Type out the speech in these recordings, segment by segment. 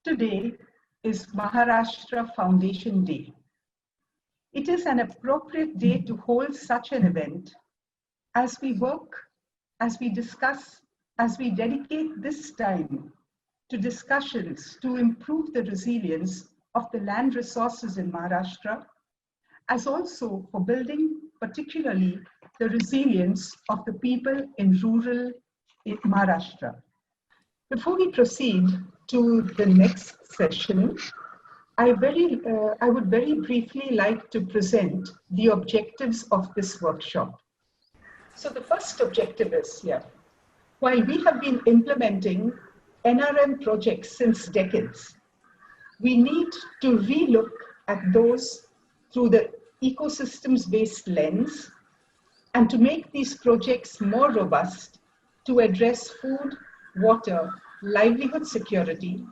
Today is Maharashtra Foundation Day. It is an appropriate day to hold such an event as we work, as we discuss, as we dedicate this time to discussions to improve the resilience of the land resources in Maharashtra, as also for building particularly the resilience of the people in rural Maharashtra. Before we proceed to the next session, I would very briefly like to present the objectives of this workshop. So the first objective is here. While we have been implementing NRM projects since decades, we need to relook at those through the ecosystems-based lens and to make these projects more robust to address food, water, livelihood security,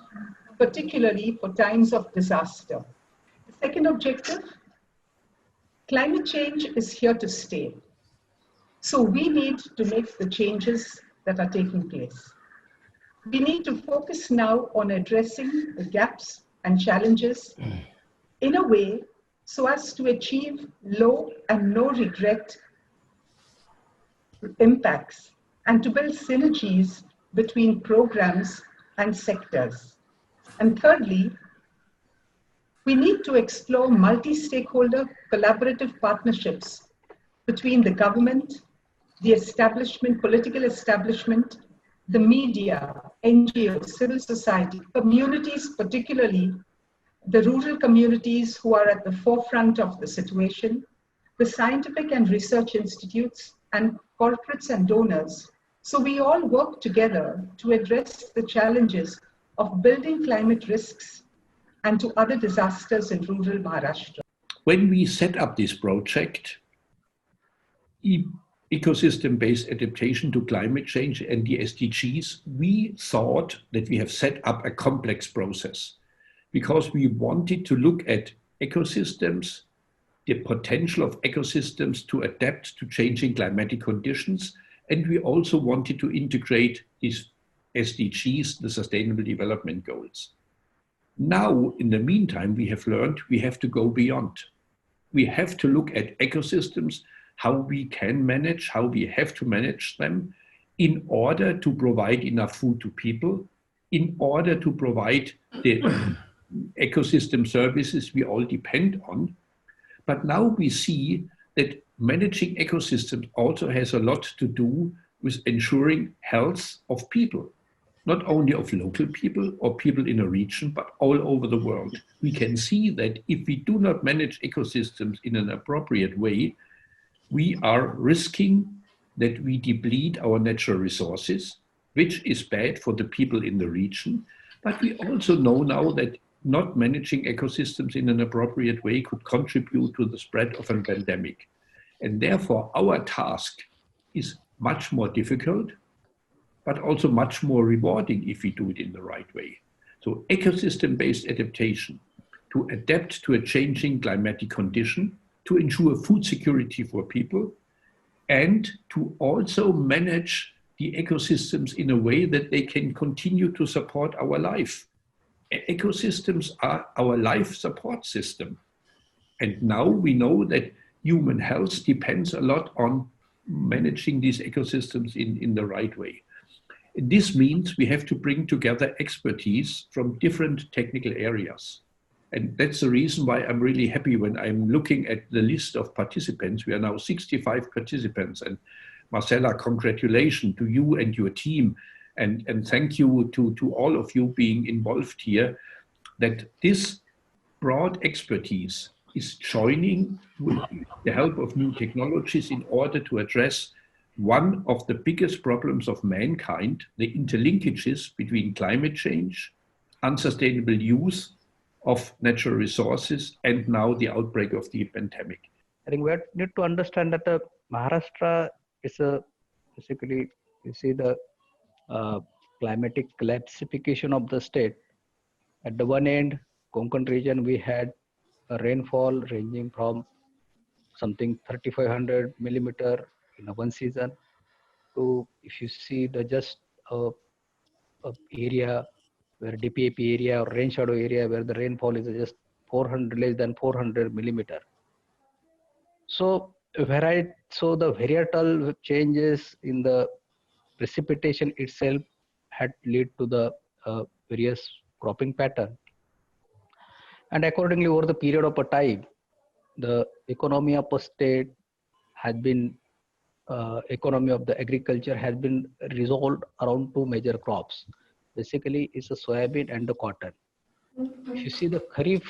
particularly for times of disaster. The second objective, climate change is here to stay. So we need to make the changes that are taking place. We need to focus now on addressing the gaps and challenges in a way so as to achieve low and no regret impacts and to build synergies between programs and sectors. And thirdly, we need to explore multi-stakeholder collaborative partnerships between the government, the establishment, political establishment, the media, NGOs, civil society, communities, particularly the rural communities who are at the forefront of the situation, the scientific and research institutes, and corporates and donors. So we all work together to address the challenges of building climate risks and to other disasters in rural Maharashtra. When we set up this project, Ecosystem-based Adaptation to Climate Change and the SDGs, we thought that we have set up a complex process because we wanted to look at ecosystems, the potential of ecosystems to adapt to changing climatic conditions, and we also wanted to integrate these SDGs, the Sustainable Development Goals. Now, in the meantime, we have learned we have to go beyond. We have to look at ecosystems, how we can manage, how we have to manage them in order to provide enough food to people, in order to provide the ecosystem services we all depend on. But now we see that managing ecosystems also has a lot to do with ensuring health of people, not only of local people or people in a region, but all over the world. We can see that if we do not manage ecosystems in an appropriate way, we are risking that we deplete our natural resources, which is bad for the people in the region. But we also know now that not managing ecosystems in an appropriate way could contribute to the spread of a pandemic. And therefore, our task is much more difficult, but also much more rewarding if we do it in the right way. So ecosystem-based adaptation, to adapt to a changing climatic condition, to ensure food security for people, and to also manage the ecosystems in a way that they can continue to support our life. Ecosystems are our life support system. And now we know that human health depends a lot on managing these ecosystems in the right way. This means we have to bring together expertise from different technical areas. And that's the reason why I'm really happy when I'm looking at the list of participants. We are now 65 participants. And Marcella, congratulations to you and your team. And thank you to all of you being involved here, that this broad expertise is joining with the help of new technologies in order to address one of the biggest problems of mankind, the interlinkages between climate change, unsustainable use of natural resources, and now the outbreak of the pandemic. I think we need to understand that Maharashtra is basically, you see the climatic classification of the state. At the one end, Konkan region, we had a rainfall ranging from something 3,500 millimeter in one season to, if you see the just area where DPAP area or rain shadow area where the rainfall is just 400 less than 400 millimeter. So the varietal changes in the precipitation itself had led to the various cropping pattern, and accordingly over the period of a time, the economy of a state has been economy of the agriculture has been resolved around two major crops. Basically, it's a soybean and the cotton. If you see the Kharif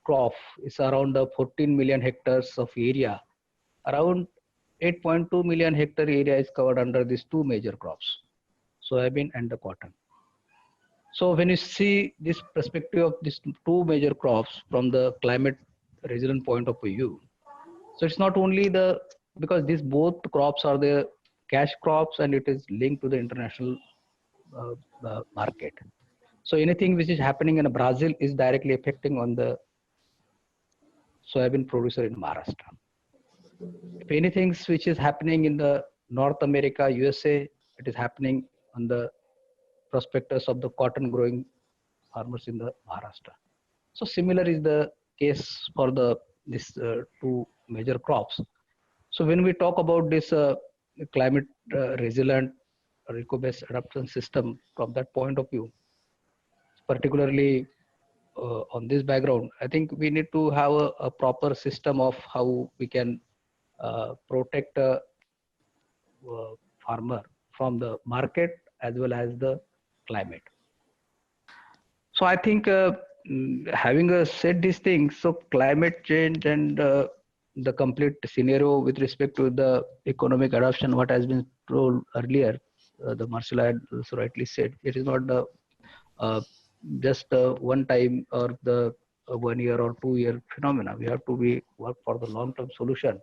crop is around 14 million hectares of area. Around 8.2 million hectare area is covered under these two major crops, soybean and the cotton. So when you see this perspective of these two major crops from the climate resilient point of view, so it's not only because these both crops are the cash crops and it is linked to the international market. So anything which is happening in Brazil is directly affecting on the soybean producer in Maharashtra. If anything which is happening in the North America, USA, it is happening on the prospectus of the cotton growing farmers in the Maharashtra. So similar is the case for this two major crops. So when we talk about this climate resilient or eco-based adaptation system from that point of view, particularly on this background, I think we need to have a proper system of how we can protect a farmer from the market as well as the climate. So I think having said these things, so climate change and the complete scenario with respect to the economic adoption, what has been told earlier, the Marcella had also rightly said, it is not the just one time or the 1 year or 2 year phenomena. We have to work for the long-term solution.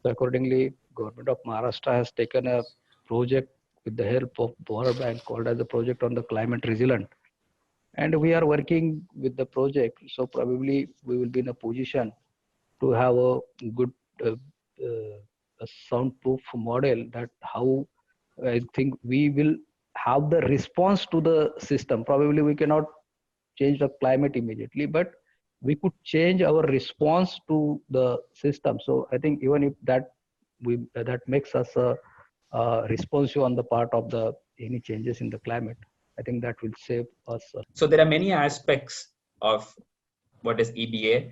So accordingly, Government of Maharashtra has taken a project with the help of World Bank called as the project on the climate resilient. And we are working with the project. So probably we will be in a position to have a good a soundproof model that how I think we will have the response to the system. Probably we cannot change the climate immediately, but we could change our response to the system. So I think even if that makes us responsive on the part of any changes in the climate, I think that will save us. So there are many aspects of what is EBA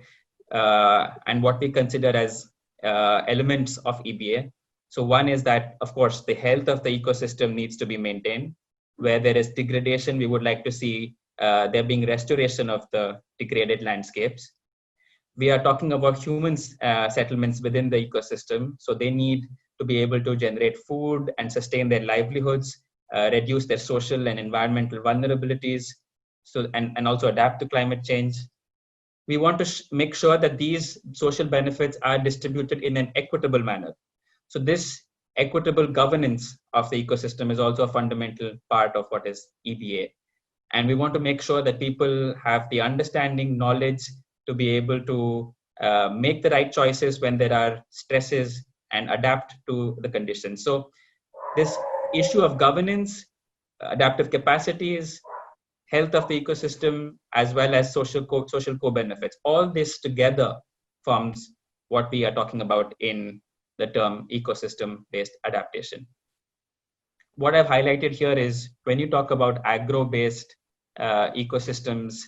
and what we consider as elements of EBA. So one is that, of course, the health of the ecosystem needs to be maintained. Where there is degradation, we would like to see there being restoration of the degraded landscapes. We are talking about humans' settlements within the ecosystem. So they need to be able to generate food and sustain their livelihoods, reduce their social and environmental vulnerabilities, and also adapt to climate change. We want to make sure that these social benefits are distributed in an equitable manner. So this equitable governance of the ecosystem is also a fundamental part of what is EBA. And we want to make sure that people have the understanding, knowledge to be able to make the right choices when there are stresses and adapt to the conditions. So this issue of governance, adaptive capacities, health of the ecosystem, as well as social co-benefits, all this together forms what we are talking about in the term ecosystem-based adaptation. What I've highlighted here is when you talk about agro-based ecosystems,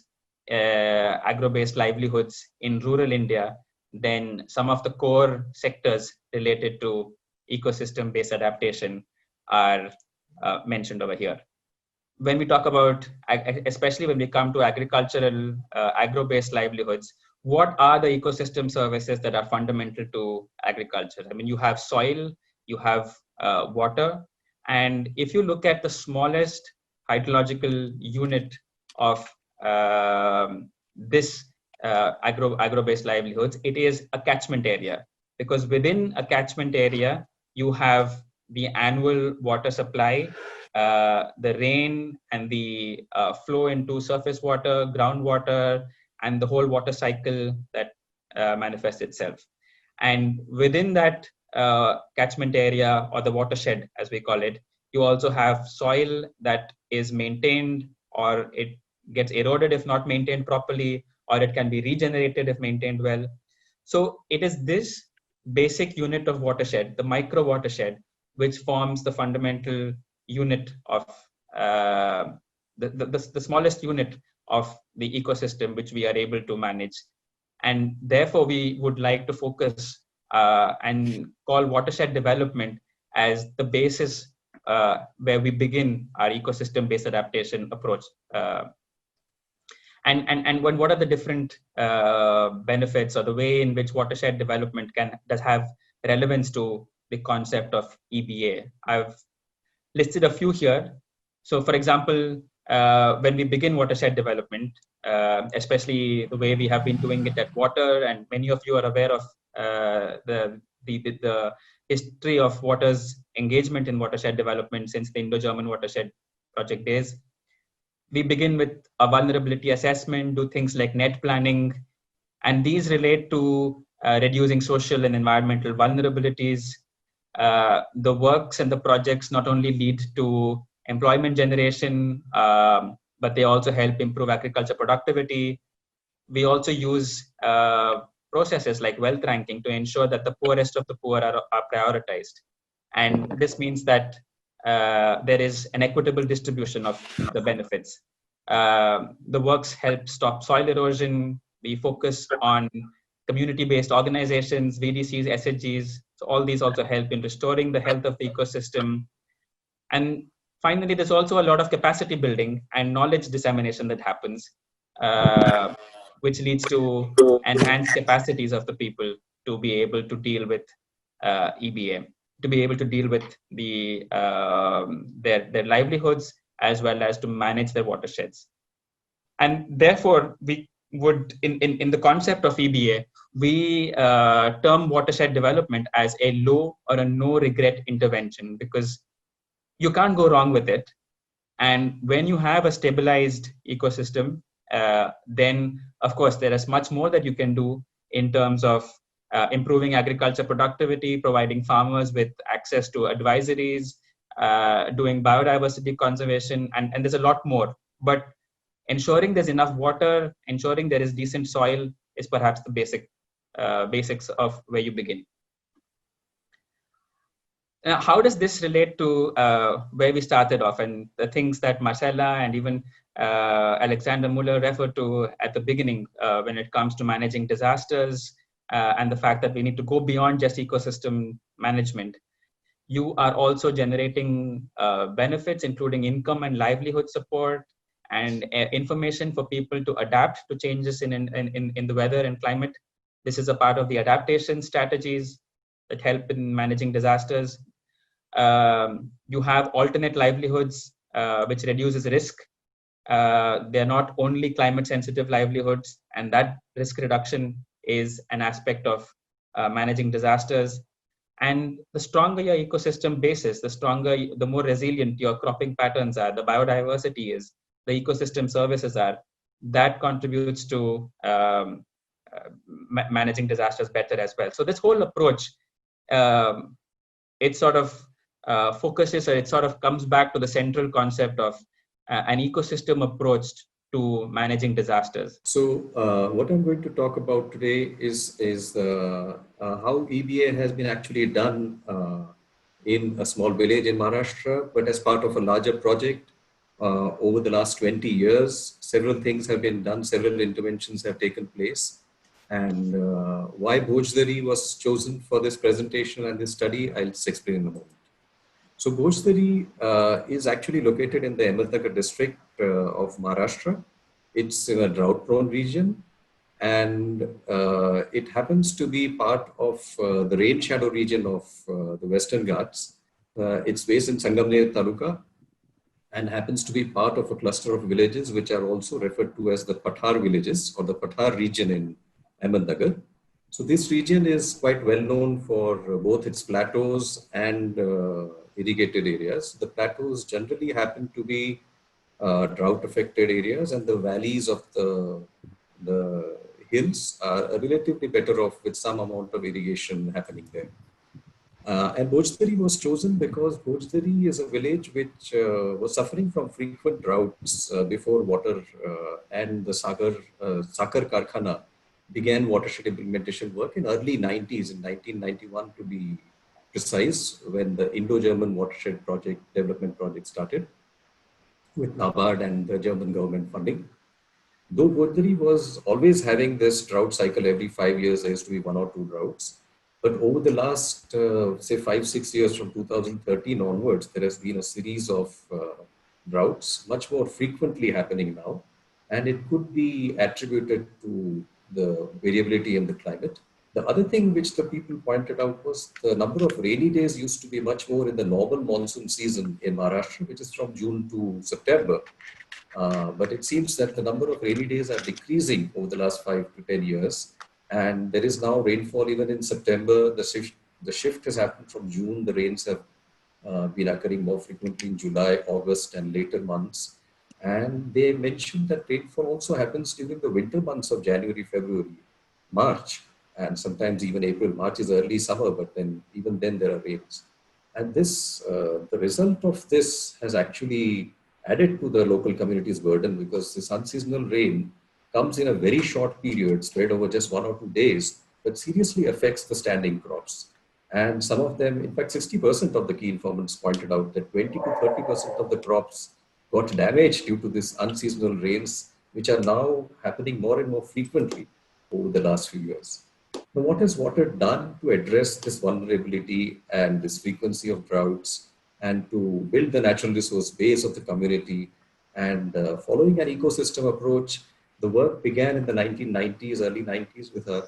agro-based livelihoods in rural India, then some of the core sectors related to ecosystem-based adaptation are mentioned over here. When we talk about, especially when we come to agricultural, agro-based livelihoods, what are the ecosystem services that are fundamental to agriculture? I mean, you have soil, you have water, and if you look at the smallest hydrological unit of this agro-based livelihoods, it is a catchment area. Because within a catchment area, you have the annual water supply, the rain and the flow into surface water, groundwater, and the whole water cycle that manifests itself. And within that catchment area, or the watershed as we call it, you also have soil that is maintained, or it gets eroded if not maintained properly, or it can be regenerated if maintained well. So it is this basic unit of watershed, the micro watershed, which forms the fundamental unit of the smallest unit of the ecosystem which we are able to manage. And therefore, we would like to focus and call watershed development as the basis where we begin our ecosystem-based adaptation approach. And what are the different benefits, or the way in which watershed development does have relevance to the concept of EBA? I've listed a few here. So, for example, when we begin watershed development, especially the way we have been doing it at WOTR, and many of you are aware of the history of WOTR's engagement in watershed development since the Indo-German watershed project days. We begin with a vulnerability assessment, do things like net planning, and these relate to reducing social and environmental vulnerabilities. The works and the projects not only lead to employment generation, but they also help improve agriculture productivity. We also use processes like wealth ranking to ensure that the poorest of the poor are prioritized. And this means that there is an equitable distribution of the benefits. The works help stop soil erosion. We focus on community-based organizations, VDCs, SHGs. So all these also help in restoring the health of the ecosystem. And finally, there's also a lot of capacity building and knowledge dissemination that happens, which leads to enhanced capacities of the people to be able to deal with EBA, to be able to deal with the their livelihoods, as well as to manage their watersheds. And therefore, we would, in the concept of EBA, we term watershed development as a low or a no regret intervention, because you can't go wrong with it. And when you have a stabilized ecosystem, then of course there is much more that you can do in terms of improving agriculture productivity, providing farmers with access to advisories, doing biodiversity conservation, and there's a lot more. But ensuring there's enough water, ensuring there is decent soil is perhaps the basics of where you begin. Now, how does this relate to where we started off, and the things that Marcella and even Alexander Muller referred to at the beginning when it comes to managing disasters, and the fact that we need to go beyond just ecosystem management? You are also generating benefits, including income and livelihood support, and information for people to adapt to changes in the weather and climate. This is a part of the adaptation strategies that help in managing disasters. You have alternate livelihoods, which reduces risk. They're not only climate sensitive livelihoods, and that risk reduction is an aspect of managing disasters. And the stronger your ecosystem base is, the more resilient your cropping patterns are, the biodiversity is, the ecosystem services are, that contributes to managing disasters better as well. So this whole approach, it sort of focuses, or it sort of comes back to the central concept of an ecosystem approach to managing disasters. So what I'm going to talk about today is how EBA has been actually done in a small village in Maharashtra, but as part of a larger project. Over the last 20 years, several things have been done, several interventions have taken place. And why Bhojdari was chosen for this presentation and this study, I'll just explain in a moment. So Bhojdari is actually located in the Ahmednagar district of Maharashtra. It's in a drought-prone region, and it happens to be part of the rain shadow region of the Western Ghats. It's based in Sangamner Taluka, and happens to be part of a cluster of villages which are also referred to as the Pathar villages, or the Pathar region in Ahmednagar. So this region is quite well known for both its plateaus and irrigated areas. The plateaus generally happen to be drought affected areas, and the valleys of the hills are relatively better off with some amount of irrigation happening there. And Bhojpuri was chosen because Bhojpuri is a village which was suffering from frequent droughts before water and the Sakar Karkhana began watershed implementation work in early 90s, in 1991 to be precise, when the Indo-German watershed project development project started with NABARD and the German government funding. Though Bhojpuri was always having this drought cycle every 5 years, there used to be 1 or 2 droughts. But over the last, say, 5-6 years from 2013 onwards, there has been a series of droughts, much more frequently happening now. And it could be attributed to the variability in the climate. The other thing which the people pointed out was the number of rainy days used to be much more in the normal monsoon season in Maharashtra, which is from June to September. But it seems that the number of rainy days are decreasing over the last 5 to 10 years. And there is now rainfall even in September. The shift has happened from June. The rains have been occurring more frequently in July, August, and later months. And they mentioned that rainfall also happens during the winter months of January, February, March, and sometimes even April. March is early summer, but then even then there are rains. And this, the result of this has actually added to the local community's burden, because this unseasonal rain comes in a very short period, spread over just 1 or 2 days, but seriously affects the standing crops. And some of them, in fact, 60% of the key informants pointed out that 20 to 30% of the crops got damaged due to this unseasonal rains, which are now happening more and more frequently over the last few years. Now, what has water done to address this vulnerability and this frequency of droughts, and to build the natural resource base of the community? And following an ecosystem approach, the work began in the 1990s, early 90s, with a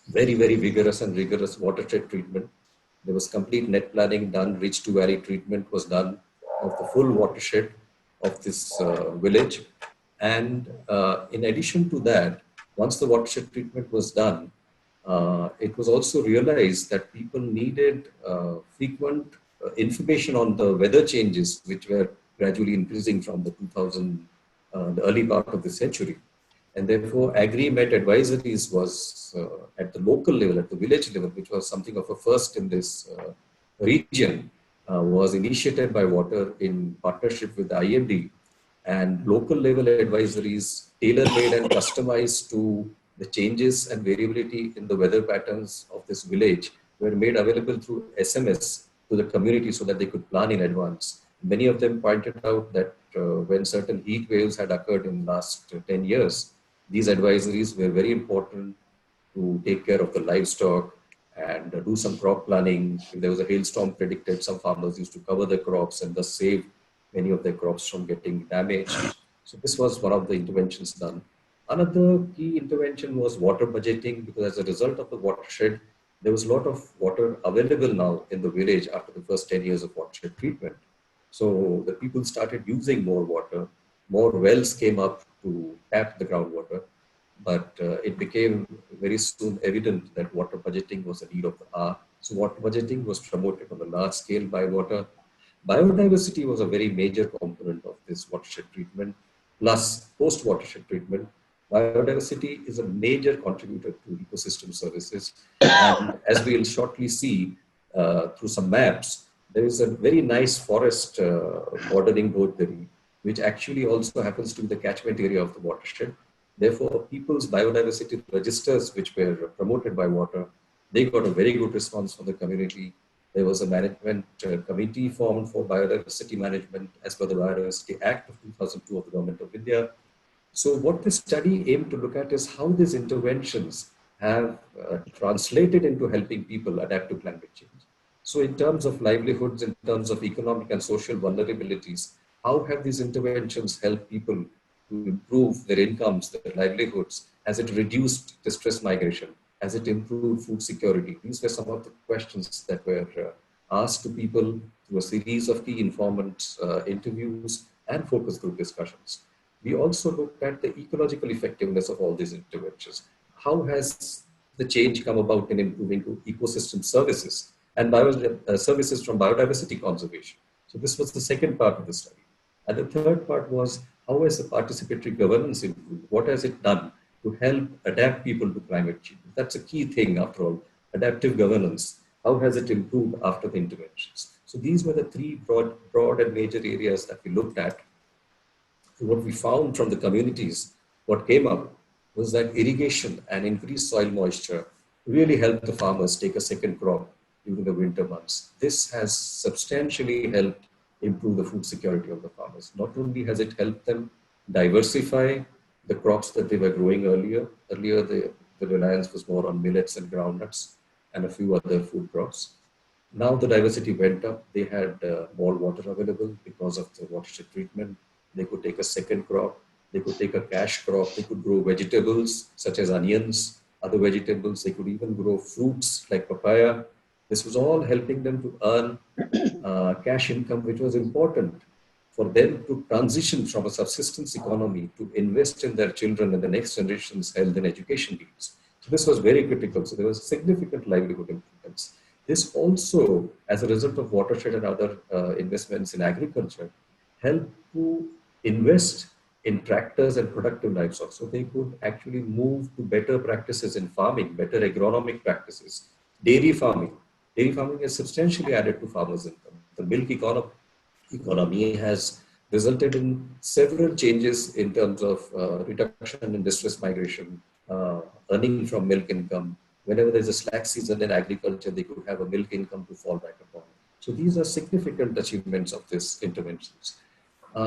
very, very vigorous and rigorous watershed treatment. There was complete net planning done, ridge to valley treatment was done of the full watershed of this village. And in addition to that, once the watershed treatment was done, it was also realized that people needed frequent information on the weather changes, which were gradually increasing from the the early part of the century. And therefore, agri-met advisories was at the local level, at the village level, which was something of a first in this region, was initiated by Water in partnership with the IMD. And local level advisories, tailor-made and customized to the changes and variability in the weather patterns of this village, were made available through SMS to the community so that they could plan in advance. Many of them pointed out that when certain heat waves had occurred in the last 10 years, these advisories were very important to take care of the livestock and do some crop planning. If there was a hailstorm predicted, some farmers used to cover their crops and thus save many of their crops from getting damaged. So this was one of the interventions done. Another key intervention was water budgeting, because as a result of the watershed, there was a lot of water available now in the village after the first 10 years of watershed treatment. So the people started using more water, more wells came up to tap the groundwater, but it became very soon evident that water budgeting was a need of the hour. So water budgeting was promoted on a large scale by Water. Biodiversity was a very major component of this watershed treatment, plus post-watershed treatment. Biodiversity is a major contributor to ecosystem services. And as we'll shortly see through some maps, there is a very nice forest bordering Bhojpuri, which actually also happens to be the catchment area of the watershed. Therefore, people's biodiversity registers, which were promoted by Water, they got a very good response from the community. There was a management committee formed for biodiversity management as per the Biodiversity Act of 2002 of the Government of India. So what this study aimed to look at is how these interventions have translated into helping people adapt to climate change. So in terms of livelihoods, in terms of economic and social vulnerabilities, how have these interventions helped people to improve their incomes, their livelihoods? Has it reduced distress migration? Has it improved food security? These were some of the questions that were asked to people through a series of key informant interviews and focus group discussions. We also looked at the ecological effectiveness of all these interventions. How has the change come about in improving ecosystem services and services from biodiversity conservation? So this was the second part of the study. And the third part was, how has the participatory governance improved? What has it done to help adapt people to climate change? That's a key thing after all, adaptive governance. how has it improved after the interventions. So these were the three broad and major areas that we looked at. So what we found from the communities, what came up was that irrigation and increased soil moisture really helped the farmers take a second crop during the winter months. This has substantially helped improve the food security of the farmers. Not only has it helped them diversify the crops that they were growing earlier. Earlier, the reliance was more on millets and groundnuts and a few other food crops. Now the diversity went up. They had more water available because of the watershed treatment. They could take a second crop. They could take a cash crop. They could grow vegetables such as onions, other vegetables. They could even grow fruits like papaya. This was all helping them to earn cash income, which was important for them to transition from a subsistence economy to invest in their children and the next generation's health and education needs. So this was very critical. So there was significant livelihood improvements. This also, as a result of watershed and other investments in agriculture, helped to invest in tractors and productive livestock. So they could actually move to better practices in farming, better agronomic practices. Dairy farming. Dairy farming has substantially added to farmers' income. The milk economy has resulted in several changes in terms of reduction in distress migration, earning from milk income. Whenever there's a slack season in agriculture, they could have a milk income to fall back upon. So these are significant achievements of these interventions.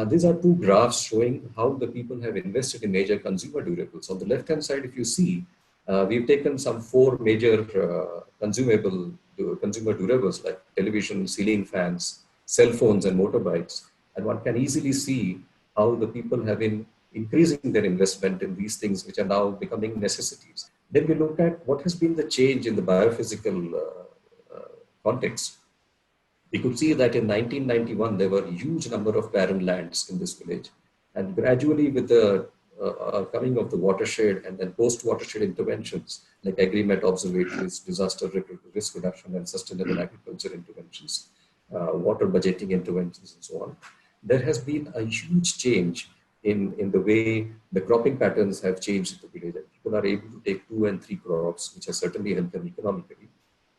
These are two graphs showing how the people have invested in major consumer durables. On the left-hand side, if you see, we've taken some 4 major consumer durables like television, ceiling fans, cell phones, and motorbikes. And one can easily see how the people have been increasing their investment in these things, which are now becoming necessities. Then we look at what has been the change in the biophysical context. We could see that in 1991, there were a huge number of barren lands in this village. And gradually with the coming of the watershed and then post-watershed interventions like agri-met observatories, disaster risk reduction and sustainable agriculture interventions, water budgeting interventions and so on, there has been a huge change in the way the cropping patterns have changed in the village. People are able to take 2 and 3 crops, which has certainly helped them economically.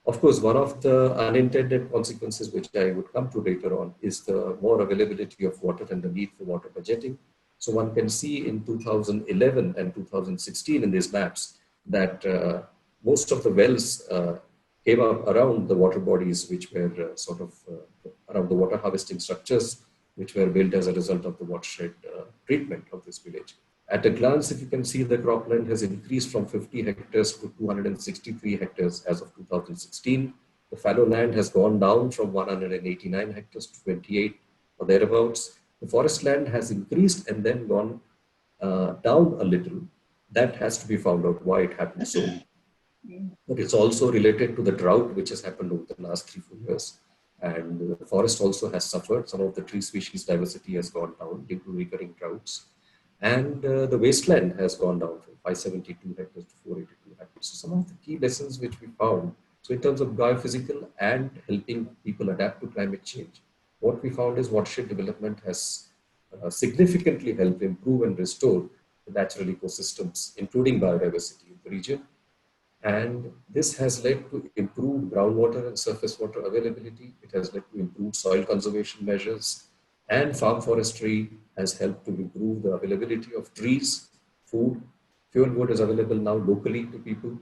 Of course, one of the unintended consequences, which I would come to later on, is the more availability of water and the need for water budgeting. So one can see in 2011 and 2016 in these maps that most of the wells came up around the water bodies, which were around the water harvesting structures, which were built as a result of the watershed treatment of this village. At a glance, if you can see, the cropland has increased from 50 hectares to 263 hectares as of 2016. The fallow land has gone down from 189 hectares to 28 or thereabouts. The forest land has increased and then gone down a little. That has to be found out why it happened so. But it's also related to the drought which has happened over the last 3-4 years. And the forest also has suffered. Some of the tree species diversity has gone down due to recurring droughts. And the wasteland has gone down from 572 hectares to 482 hectares. So some of the key lessons which we found, so in terms of biophysical and helping people adapt to climate change, what we found is watershed development has significantly helped improve and restore the natural ecosystems, including biodiversity in the region. And this has led to improved groundwater and surface water availability. It has led to improved soil conservation measures, and farm forestry has helped to improve the availability of trees, food. Fuel wood is available now locally to people.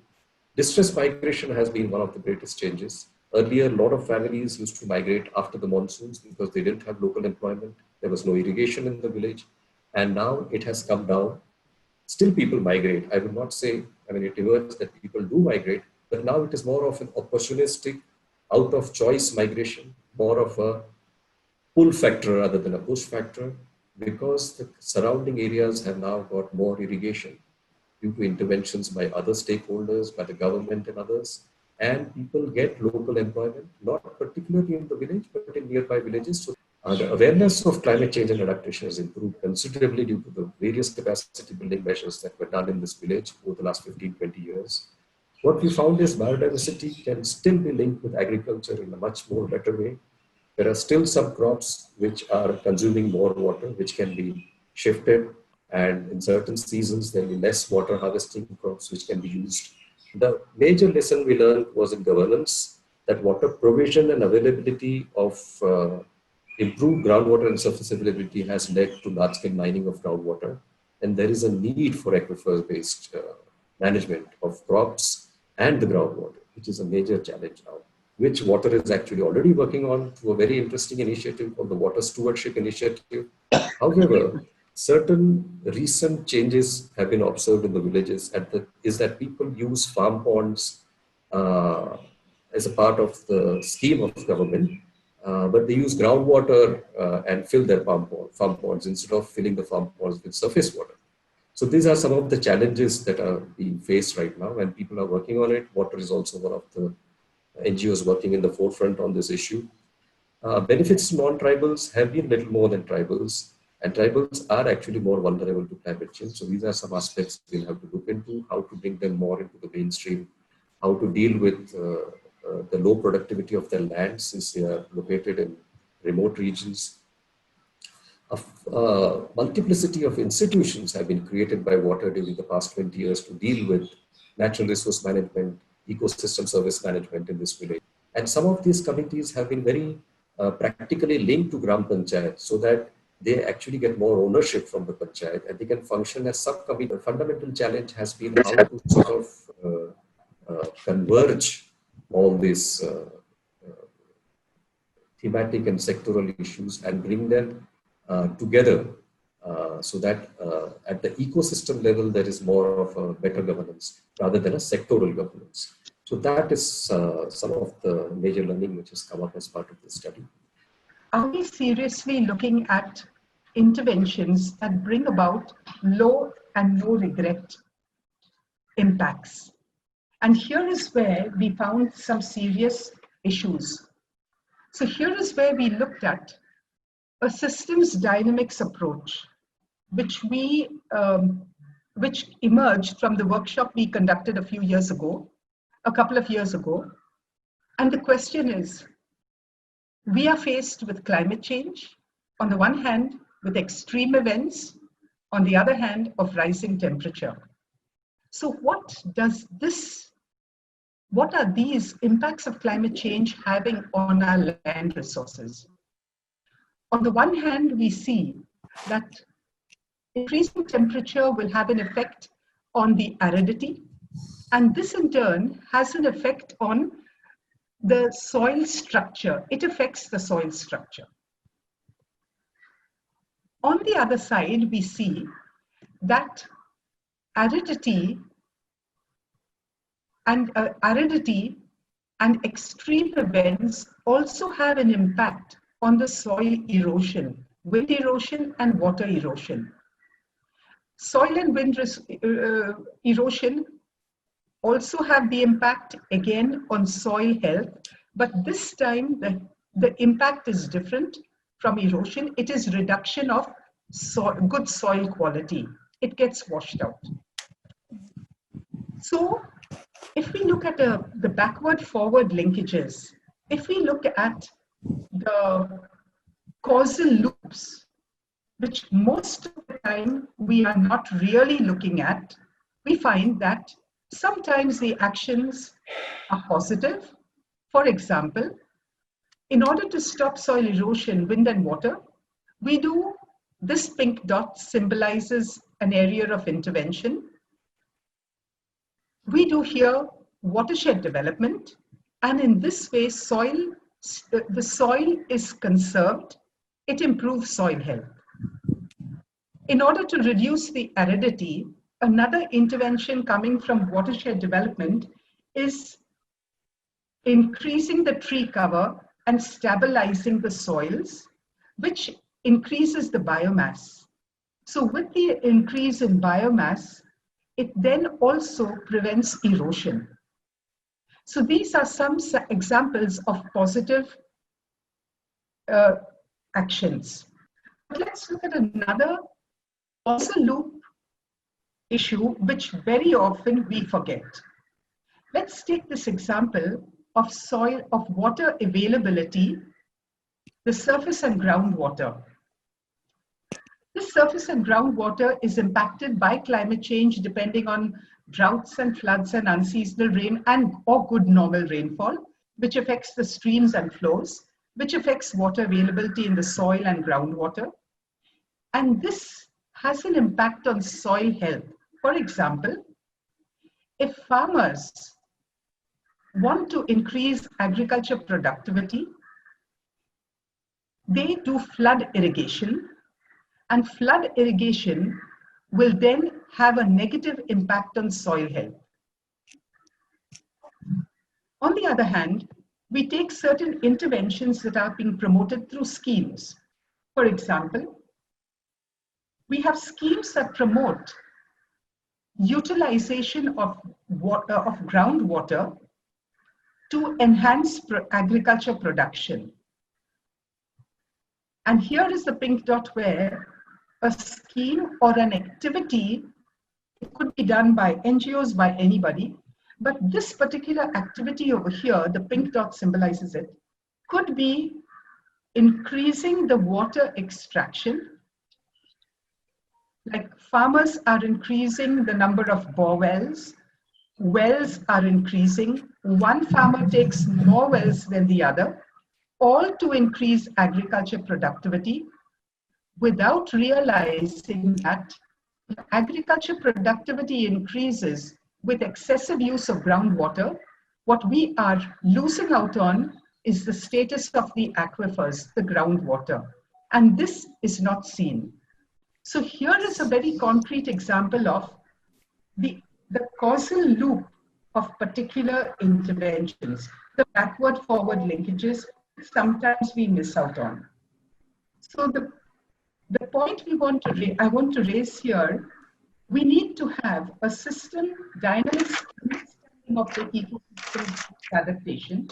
Distress migration has been one of the greatest changes. Earlier, a lot of families used to migrate after the monsoons because they didn't have local employment. There was no irrigation in the village. And now it has come down. Still people migrate. I would not say, it reverts that people do migrate, but now it is more of an opportunistic, out of choice migration, more of a pull factor rather than a push factor, because the surrounding areas have now got more irrigation due to interventions by other stakeholders, by the government and others, and people get local employment, not particularly in the village, but in nearby villages. So the awareness of climate change and adaptation has improved considerably due to the various capacity building measures that were done in this village over the last 15-20 years. What we found is biodiversity can still be linked with agriculture in a much more better way. There are still some crops which are consuming more water, which can be shifted. And in certain seasons, there will be less water harvesting crops which can be used. The major lesson we learned was in governance. that water provision and availability of improved groundwater and surface availability has led to large-scale mining of groundwater. And there is a need for aquifer-based management of crops and the groundwater, which is a major challenge now, which WOTR is actually already working on through a very interesting initiative called the Water Stewardship Initiative. However, certain recent changes have been observed in the villages is that people use farm ponds as a part of the scheme of government, but they use groundwater and fill their farm ponds instead of filling the farm ponds with surface water. So these are some of the challenges that are being faced right now, and people are working on it. WOTR is also one of the NGOs working in the forefront on this issue. Benefits to non-tribals have been little more than tribals, and tribals are actually more vulnerable to climate change. So these are some aspects we'll have to look into, how to bring them more into the mainstream, how to deal with the low productivity of their land since they are located in remote regions. A multiplicity of institutions have been created by WOTR during the past 20 years to deal with natural resource management, ecosystem service management in this village. And some of these committees have been very practically linked to Gram Panchayat so that they actually get more ownership from the Panchayat and they can function as subcommittee. The fundamental challenge has been how to sort of converge all these thematic and sectoral issues and bring them together so that at the ecosystem level, there is more of a better governance rather than a sectoral governance. So that is some of the major learning which has come up as part of the study. Are we seriously looking at interventions that bring about low and no regret impacts? And here is where we found some serious issues. So here is where we looked at a systems dynamics approach, which emerged from the workshop we conducted a couple of years ago. And the question is, we are faced with climate change, on the one hand, with extreme events, on the other hand, of rising temperature. So what are these impacts of climate change having on our land resources? On the one hand, we see that increasing temperature will have an effect on the aridity, and this in turn has an effect on the soil structure. It affects the soil structure. On the other side, we see that aridity and extreme events also have an impact on the soil erosion, wind erosion and water erosion. Soil and wind erosion also have the impact again on soil health, but this time the impact is different from erosion. It is reduction of good soil quality. It gets washed out. So if we look at the backward-forward linkages, if we look at the causal loops, which most of the time we are not really looking at, we find that sometimes the actions are positive. For example, in order to stop soil erosion, wind and water, we do, this pink dot symbolizes an area of intervention. We do here watershed development, and in this way, the soil is conserved. It improves soil health. In order to reduce the aridity, another intervention coming from watershed development is increasing the tree cover and stabilizing the soils, which increases the biomass. So with the increase in biomass, it then also prevents erosion. So these are some examples of positive actions. But let's look at another causal loop issue, which very often we forget. Let's take this example of water availability, the surface and groundwater. This surface and groundwater is impacted by climate change depending on droughts and floods and unseasonal rain or good normal rainfall. which affects the streams and flows, which affects water availability in the soil and groundwater. And this has an impact on soil health. For example, if farmers want to increase agriculture productivity, they do flood irrigation, and flood irrigation will then have a negative impact on soil health. On the other hand, we take certain interventions that are being promoted through schemes. For example, we have schemes that promote utilization of water, of groundwater, to enhance agriculture production. And here is the pink dot where a scheme or an activity, it could be done by NGOs, by anybody, but this particular activity over here, the pink dot symbolizes it, could be increasing the water extraction. Like farmers are increasing the number of bore wells, wells are increasing, one farmer takes more wells than the other, all to increase agriculture productivity, without realizing that agriculture productivity increases with excessive use of groundwater. What we are losing out on is the status of the aquifers, the groundwater, and this is not seen. So here is a very concrete example of the causal loop of particular interventions, the backward-forward linkages sometimes we miss out on. So the point I want to raise here, we need to have a system dynamic understanding of the ecosystem adaptation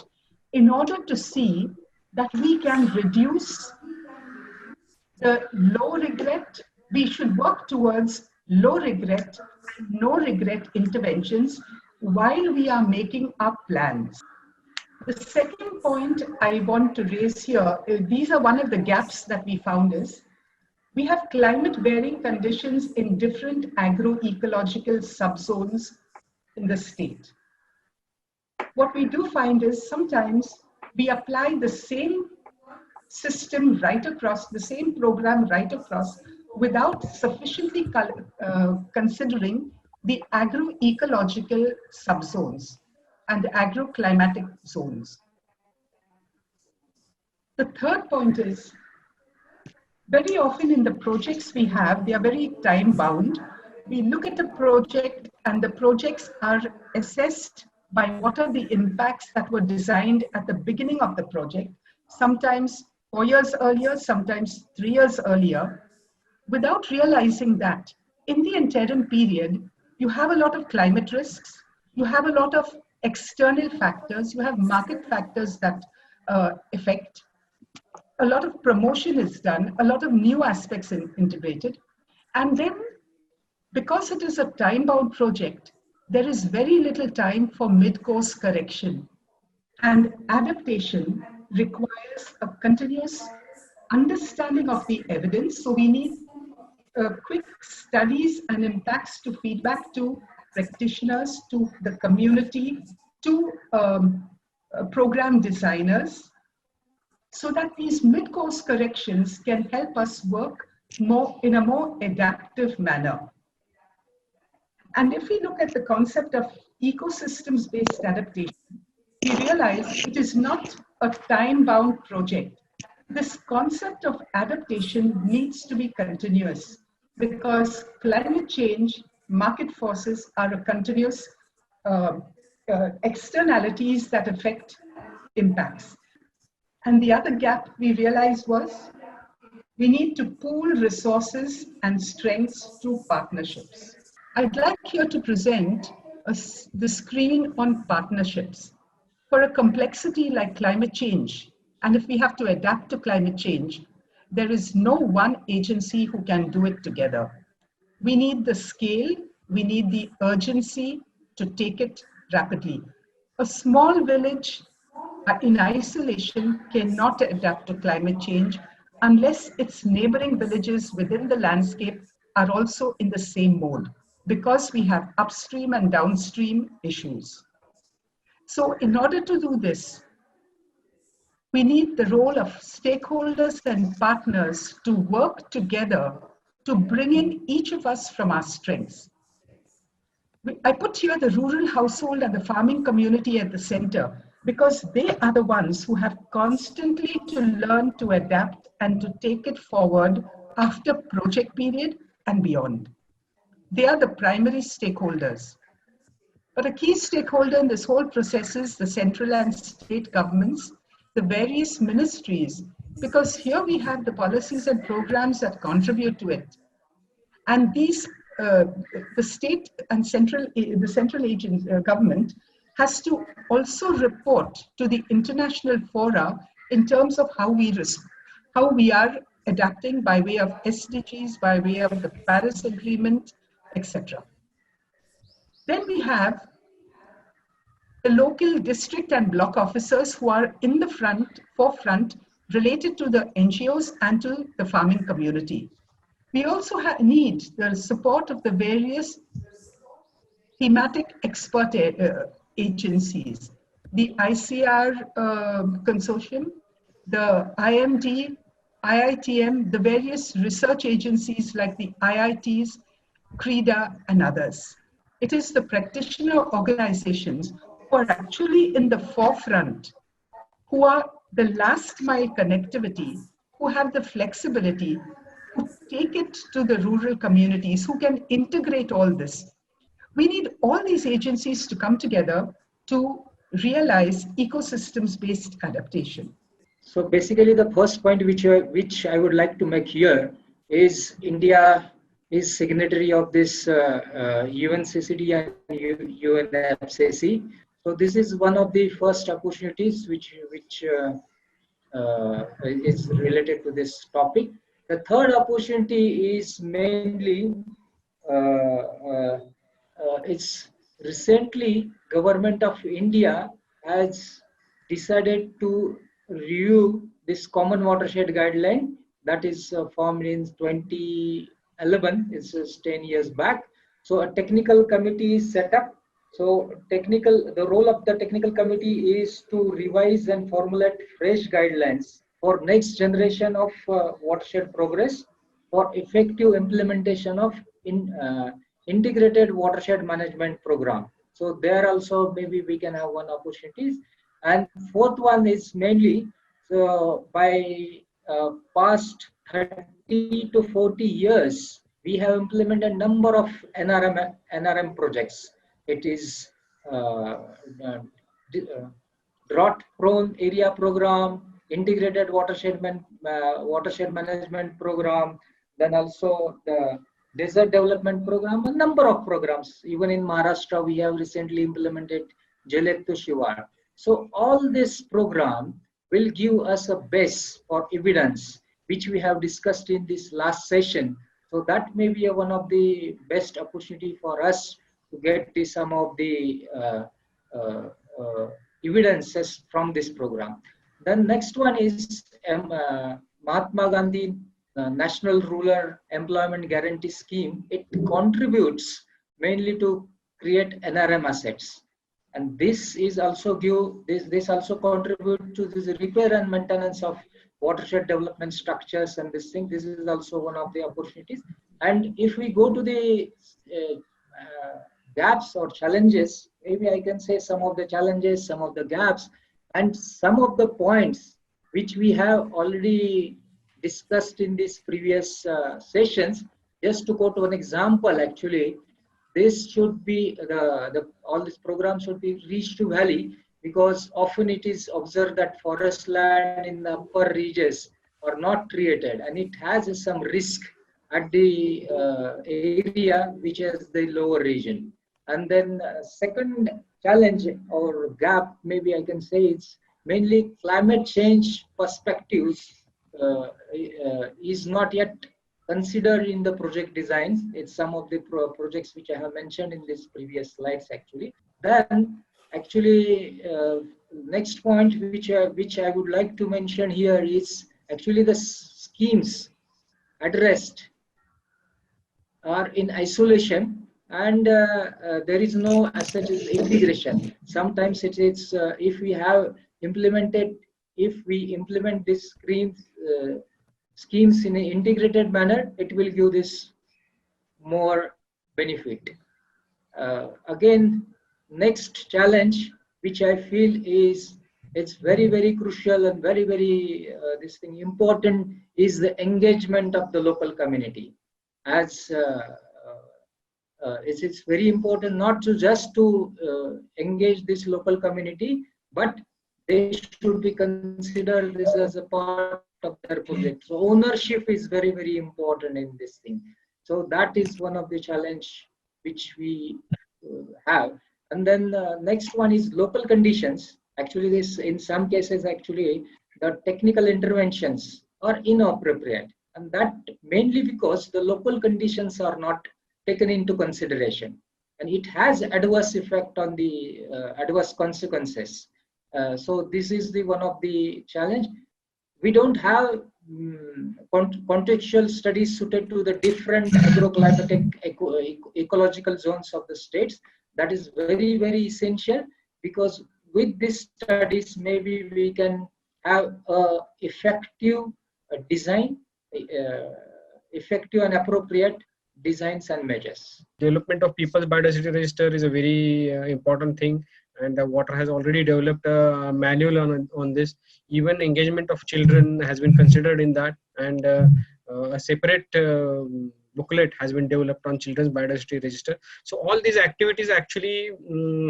in order to see that we can reduce the low regret. We should work towards low regret, no regret interventions while we are making our plans. The second point I want to raise here, these are one of the gaps that we found is, we have climate varying conditions in different agroecological subzones in the state. What we do find is sometimes we apply the same system right across, the same program right across, without sufficiently considering the agroecological subzones and the agroclimatic zones. The third point is, very often in the projects we have, they are very time bound. We look at the project and the projects are assessed by what are the impacts that were designed at the beginning of the project, sometimes 4 years earlier, sometimes 3 years earlier, without realizing that in the interim period, you have a lot of climate risks, you have a lot of external factors, you have market factors that affect. A lot of promotion is done, a lot of new aspects integrated. And then, because it is a time-bound project, there is very little time for mid-course correction. And adaptation requires a continuous understanding of the evidence. So we need quick studies and impacts to feedback to practitioners, to the community, to program designers, so that these mid-course corrections can help us work in a more adaptive manner. And if we look at the concept of ecosystems-based adaptation, we realize it is not a time-bound project. This concept of adaptation needs to be continuous because climate change, market forces are a continuous externalities that affect impacts. And the other gap we realized was we need to pool resources and strengths through partnerships. I'd like here to present the screen on partnerships. For a complexity like climate change, and if we have to adapt to climate change, there is no one agency who can do it together. We need the scale, we need the urgency to take it rapidly. A small village in isolation cannot adapt to climate change unless its neighboring villages within the landscape are also in the same mode, because we have upstream and downstream issues. So in order to do this, We need the role of stakeholders and partners to work together to bring in each of us from our strengths. I put here the rural household and the farming community at the center because they are the ones who have constantly to learn to adapt and to take it forward after project period and beyond. They are the primary stakeholders. But a key stakeholder in this whole process is the central and state governments, the various ministries, because here we have the policies and programs that contribute to it. And these, the state and the central government has to also report to the international fora in terms of how we are adapting by way of SDGs, by way of the Paris Agreement, etc. Then we have the local district and block officers who are in the forefront related to the NGOs and to the farming community. We also need the support of the various thematic expert agencies, the ICR consortium, the IMD, IITM, the various research agencies like the IITs, CREDA, and others. It is the practitioner organizations who are actually in the forefront, who are the last mile connectivity, who have the flexibility, who take it to the rural communities, who can integrate all this. We need all these agencies to come together to realize ecosystems-based adaptation. So basically the first point which I would like to make here is India is signatory of this UNCCD and UNFCCC. So this is one of the first opportunities which is related to this topic. The third opportunity is mainly it's recently Government of India has decided to review this common watershed guideline that is formed in 2011. It's 10 years back. So a technical committee is set up. So the role of the technical committee is to revise and formulate fresh guidelines for next generation of watershed progress for effective implementation of integrated watershed management program. So there also maybe we can have one opportunities. And fourth one is mainly by past 30 to 40 years, we have implemented a number of NRM projects. It is drought-prone area program, integrated watershed management program, then also the desert development program, a number of programs. Even in Maharashtra, we have recently implemented Jalettu Shivar. So all this program will give us a base for evidence, which we have discussed in this last session. So that may be one of the best opportunity for us to get some of the evidences from this program. Then next one is Mahatma Gandhi National Rural Employment Guarantee Scheme. It contributes mainly to create NRM assets. And this is also this also contribute to this repair and maintenance of watershed development structures and this thing. This is also one of the opportunities. And if we go to the gaps or challenges, maybe I can say some of the challenges, some of the gaps, and some of the points which we have already discussed in these previous sessions. Just to go to an example, actually, this should be all this program should be reached to valley, because often it is observed that forest land in the upper regions are not created, and it has some risk at the area which is the lower region. And then second challenge or gap, maybe I can say, it's mainly climate change perspectives is not yet considered in the project designs. It's some of the projects which I have mentioned in this previous slides actually. Then actually next point which I would like to mention here is actually the schemes addressed are in isolation, and there is no as such as integration. Sometimes it is if we have implemented if we implement these schemes in an integrated manner, it will give this more benefit. Again, next challenge, which I feel is it's very, very crucial and very, very this thing important, is the engagement of the local community. As it's very important not to just to engage this local community, but they should be considered this as a part of their project. So ownership is very, very important in this thing. So that is one of the challenge which we have. And then next one is local conditions. Actually, this in some cases, actually, the technical interventions are inappropriate. And that mainly because the local conditions are not taken into consideration. And it has adverse effect on the adverse consequences. So this is the one of the challenge. We don't have contextual studies suited to the different agroclimatic ecological zones of the states. That is very, very essential, because with these studies, maybe we can have effective design, effective and appropriate designs and measures. Development of people's biodiversity register is a very important thing, and the WOTR has already developed a manual on this. Even engagement of children has been considered in that, and a separate booklet has been developed on children's biodiversity register. So all these activities actually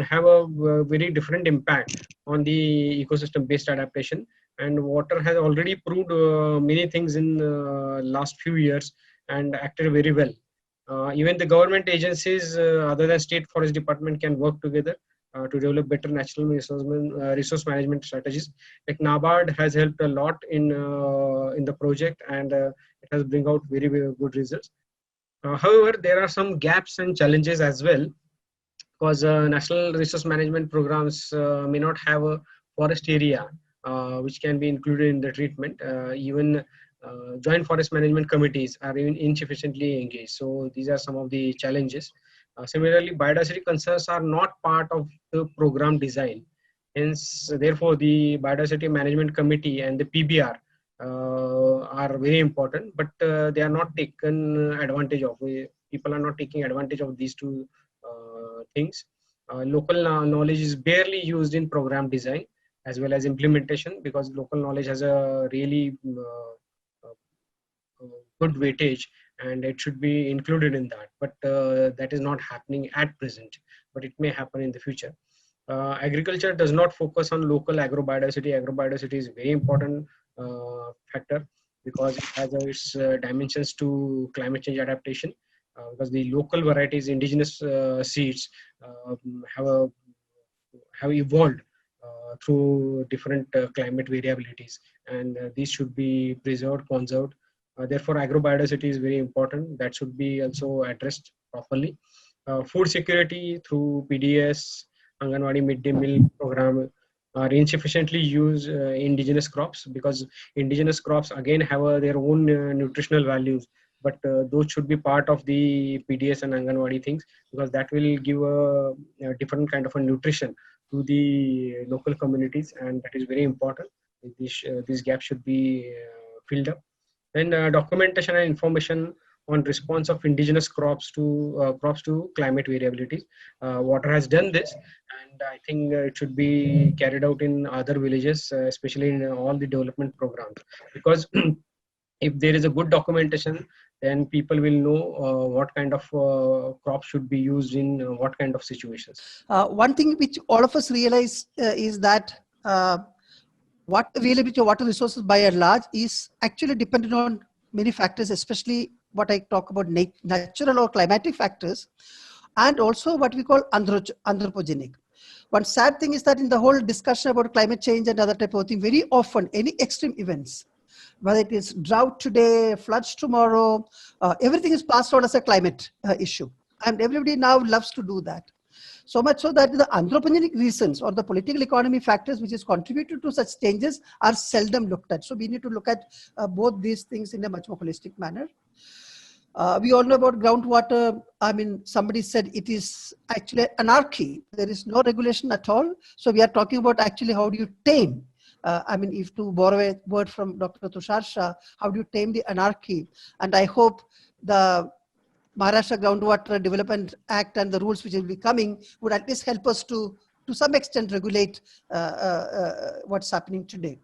have a very different impact on the ecosystem-based adaptation, and WOTR has already proved many things in last few years and acted very well. Even the government agencies other than State Forest Department can work together to develop better natural resource management strategies. Like NABARD has helped a lot in the project, and it has bring out very, very good results. However, there are some gaps and challenges as well, because national resource management programs may not have a forest area which can be included in the treatment. Even joint forest management committees are even insufficiently engaged. So these are some of the challenges. Similarly, biodiversity concerns are not part of the program design. Hence, therefore, the biodiversity management committee and the PBR are very important, but they are not taken advantage of. People are not taking advantage of these two things. Local knowledge is barely used in program design as well as implementation, because local knowledge has a really good weightage, and it should be included in that, but that is not happening at present, but it may happen in the future. Agriculture does not focus on local agrobiodiversity. Agrobiodiversity is a very important factor, because it has its dimensions to climate change adaptation, because the local varieties, indigenous seeds have evolved through different climate variabilities, and these should be preserved, conserved. Therefore, agrobiodiversity is very important. That should be also addressed properly. Food security through PDS, Anganwadi midday meal program are insufficiently used indigenous crops, because indigenous crops again have their own nutritional values, but those should be part of the PDS and Anganwadi things, because that will give a different kind of a nutrition to the local communities, and that is very important. This gap should be filled up. Then documentation and information on response of indigenous crops to climate variabilities. WOTR has done this, and I think it should be carried out in other villages, especially in all the development programs, because if there is a good documentation, then people will know what kind of crops should be used in what kind of situations. One thing which all of us realize is that what availability of water resources by and large is actually dependent on many factors, especially what I talk about natural or climatic factors, and also what we call anthropogenic. One sad thing is that in the whole discussion about climate change and other type of thing, very often any extreme events, whether it is drought today, floods tomorrow, everything is passed on as a climate issue. And everybody now loves to do that. So much so that the anthropogenic reasons or the political economy factors which is contributed to such changes are seldom looked at. So we need to look at both these things in a much more holistic manner. We all know about groundwater. I mean, somebody said it is actually anarchy. There is no regulation at all. So we are talking about actually how do you tame I mean, if to borrow a word from Dr. Tushar Shah, how do you tame the anarchy? And I hope the Maharashtra Groundwater Development Act and the rules which will be coming would at least help us to some extent regulate what's happening today.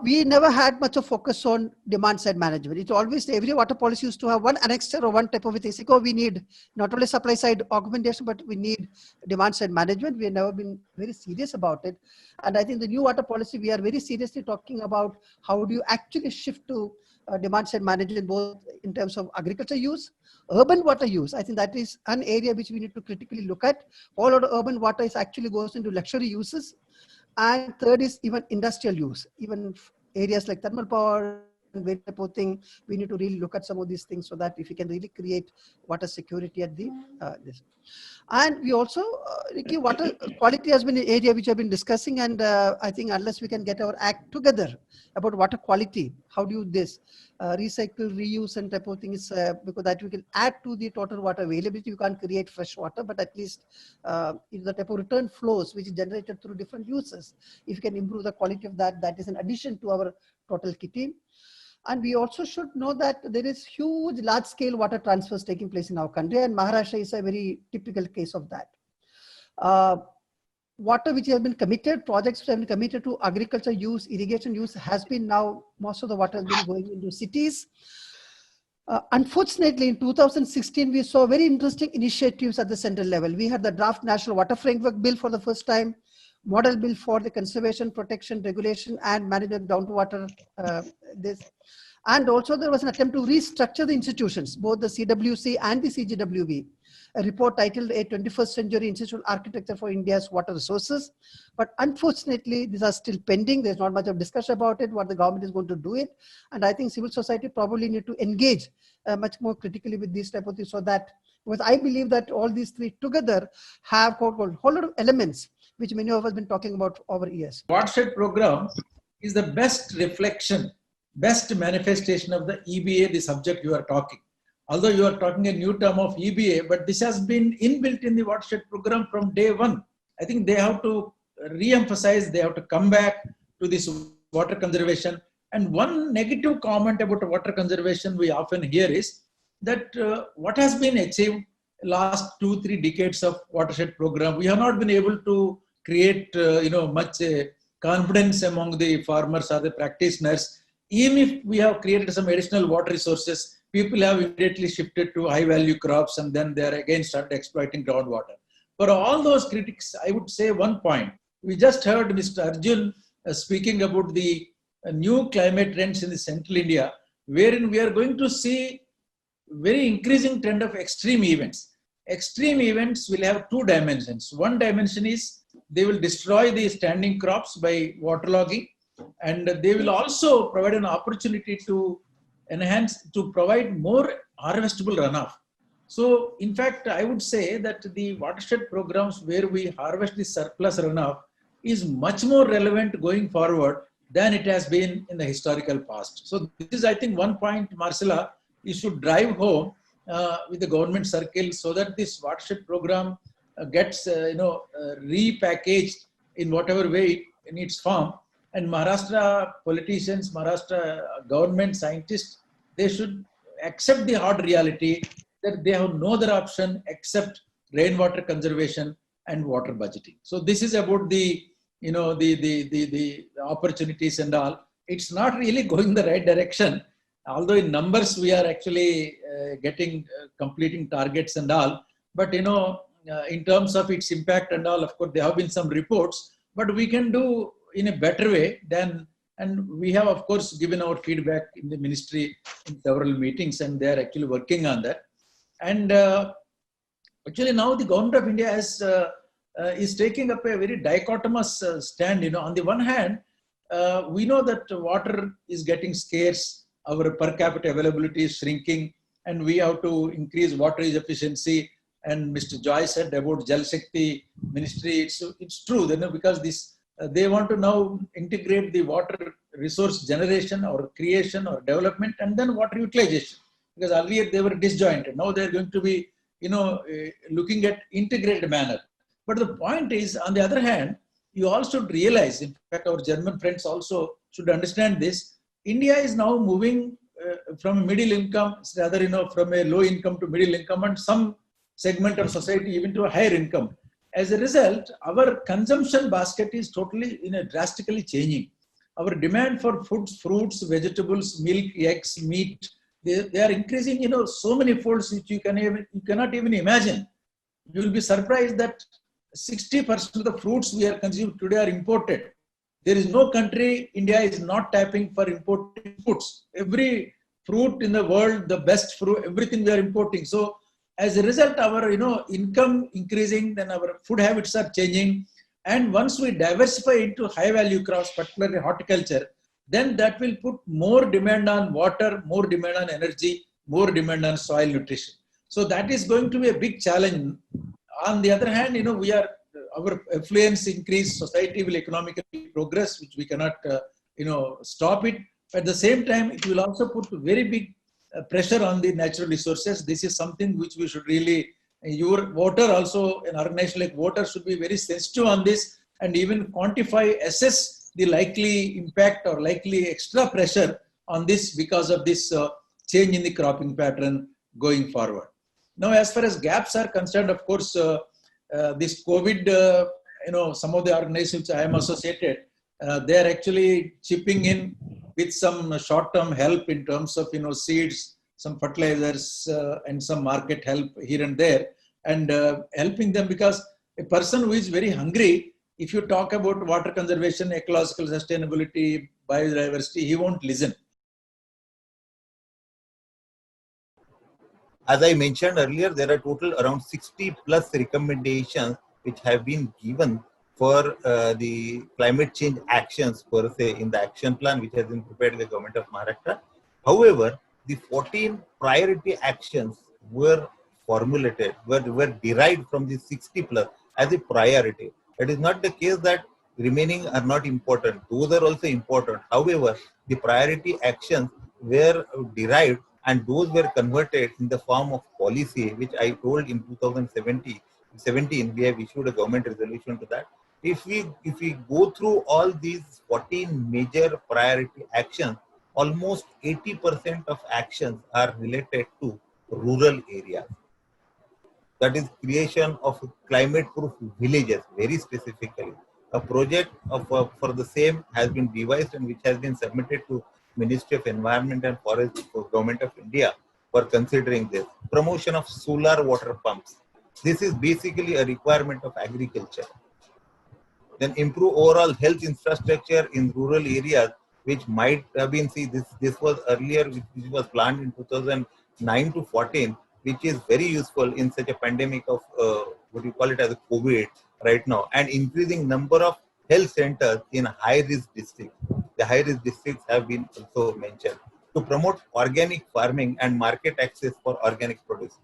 We never had much of focus on demand side management. It's always, every water policy used to have one annexure or one type of thing. Oh, we need not only supply side augmentation, but we need demand side management. We have never been very serious about it. And I think the new water policy, we are very seriously talking about how do you actually shift to demand side management, both in terms of agriculture use, urban water use. I think that is an area which we need to critically look at. All of the urban water is actually goes into luxury uses. And third is even industrial use, even areas like thermal power and very type of thing. We need to really look at some of these things so that if we can really create water security at the this. And we also, water quality has been an area which I've been discussing, and I think unless we can get our act together about water quality, how do you this recycle, reuse and type of thing is because that we can add to the total water availability. You can't create fresh water, but at least the type of return flows which is generated through different uses. If you can improve the quality of that, that is an addition to our total kitty. And we also should know that there is huge large scale water transfers taking place in our country, and Maharashtra is a very typical case of that. Water which has been committed, projects which have been committed to agriculture use, irrigation use has been now, most of the water has been going into cities. Unfortunately, in 2016, we saw very interesting initiatives at the central level. We had the draft National Water Framework Bill for the first time, model bill for the conservation, protection, regulation, and management down to water. And also there was an attempt to restructure the institutions, both the CWC and the CGWB. A report titled A 21st Century Institutional Architecture for India's Water Resources. But unfortunately, these are still pending. There's not much of discussion about it, what the government is going to do it. And I think civil society probably need to engage much more critically with these type of things, so that, because I believe that all these three together have a whole lot of elements which many of us have been talking about over years. Watershed program is the best reflection, best manifestation of the EBA, the subject you are talking. Although you are talking a new term of EBA, but this has been inbuilt in the watershed program from day one. I think they have to re-emphasize, they have to come back to this water conservation. And one negative comment about water conservation we often hear is that what has been achieved last 2-3 decades of watershed program, we have not been able to create much confidence among the farmers or the practitioners. Even if we have created some additional water resources, people have immediately shifted to high value crops, and then they are again started exploiting groundwater. For all those critics, I would say one point. We just heard Mr. Arjun speaking about the new climate trends in the central India, wherein we are going to see very increasing trend of extreme events. Extreme events will have two dimensions. One dimension is they will destroy the standing crops by waterlogging, and they will also provide an opportunity to enhance, to provide more harvestable runoff. So in fact, I would say that the watershed programs where we harvest the surplus runoff is much more relevant going forward than it has been in the historical past. So this is, I think, one point, Marcella, you should drive home with the government circle, so that this watershed program gets repackaged in whatever way in its form. And Maharashtra politicians, Maharashtra government scientists, they should accept the hard reality that they have no other option except rainwater conservation and water budgeting. So this is about the opportunities and all. It's not really going the right direction, although in numbers we are actually completing targets and all. But in terms of its impact and all, of course, there have been some reports, but we can do in a better way than, and we have, of course, given our feedback in the ministry in several meetings, and they are actually working on that. And actually now the government of India is taking up a very dichotomous stand. On the one hand, we know that water is getting scarce, our per capita availability is shrinking, and we have to increase water use efficiency. And Mr. Joy said about Jal Shakti ministry, it's true, because they want to now integrate the water resource generation or creation or development and then water utilization. Because earlier they were disjointed. Now they're going to be, looking at integrated manner. But the point is, on the other hand, you all should realize, in fact, our German friends also should understand this. India is now moving from middle income, rather, from a low income to middle income, and some segment of society even to a higher income. As a result, our consumption basket is totally, drastically changing. Our demand for foods, fruits, vegetables, milk, eggs, meat, they are increasing, so many folds which you cannot even imagine. You will be surprised that 60% of the fruits we are consuming today are imported. There is no country India is not tapping for imported foods. Every fruit in the world, the best fruit, everything we are importing. So as a result, our income increasing, then our food habits are changing. And once we diversify into high value crops, particularly horticulture, then that will put more demand on water, more demand on energy, more demand on soil nutrition. So that is going to be a big challenge. On the other hand, our affluence increase, society will economically progress, which we cannot, stop it. At the same time, it will also put very big pressure on the natural resources. This is something which we should really, your WOTR also, an organization like WOTR should be very sensitive on this and even quantify, assess the likely impact or likely extra pressure on this because of this change in the cropping pattern going forward. Now, as far as gaps are concerned, of course, this COVID, some of the organizations I am associated, they are actually chipping in with some short-term help in terms of, seeds, some fertilizers, and some market help here and there, and helping them, because a person who is very hungry, if you talk about water conservation, ecological sustainability, biodiversity, he won't listen. As I mentioned earlier, there are total around 60 plus recommendations which have been given for the climate change actions per se in the action plan which has been prepared by the government of Maharashtra. However, the 14 priority actions were formulated, were derived from the 60 plus as a priority. It is not the case that remaining are not important. Those are also important. However, the priority actions were derived and those were converted in the form of policy, which I told in 2017, we have issued a government resolution to that. If we go through all these 14 major priority actions, almost 80% of actions are related to rural areas. That is creation of climate-proof villages, very specifically. A project for the same has been devised and which has been submitted to Ministry of Environment and Forest for Government of India for considering this. Promotion of solar water pumps. This is basically a requirement of agriculture. Then improve overall health infrastructure in rural areas, which might have been, this was earlier, which was planned in 2009 to 14, which is very useful in such a pandemic of what you call it as a COVID right now, and increasing number of health centers in high-risk districts. The high-risk districts have been also mentioned. To promote organic farming and market access for organic produce.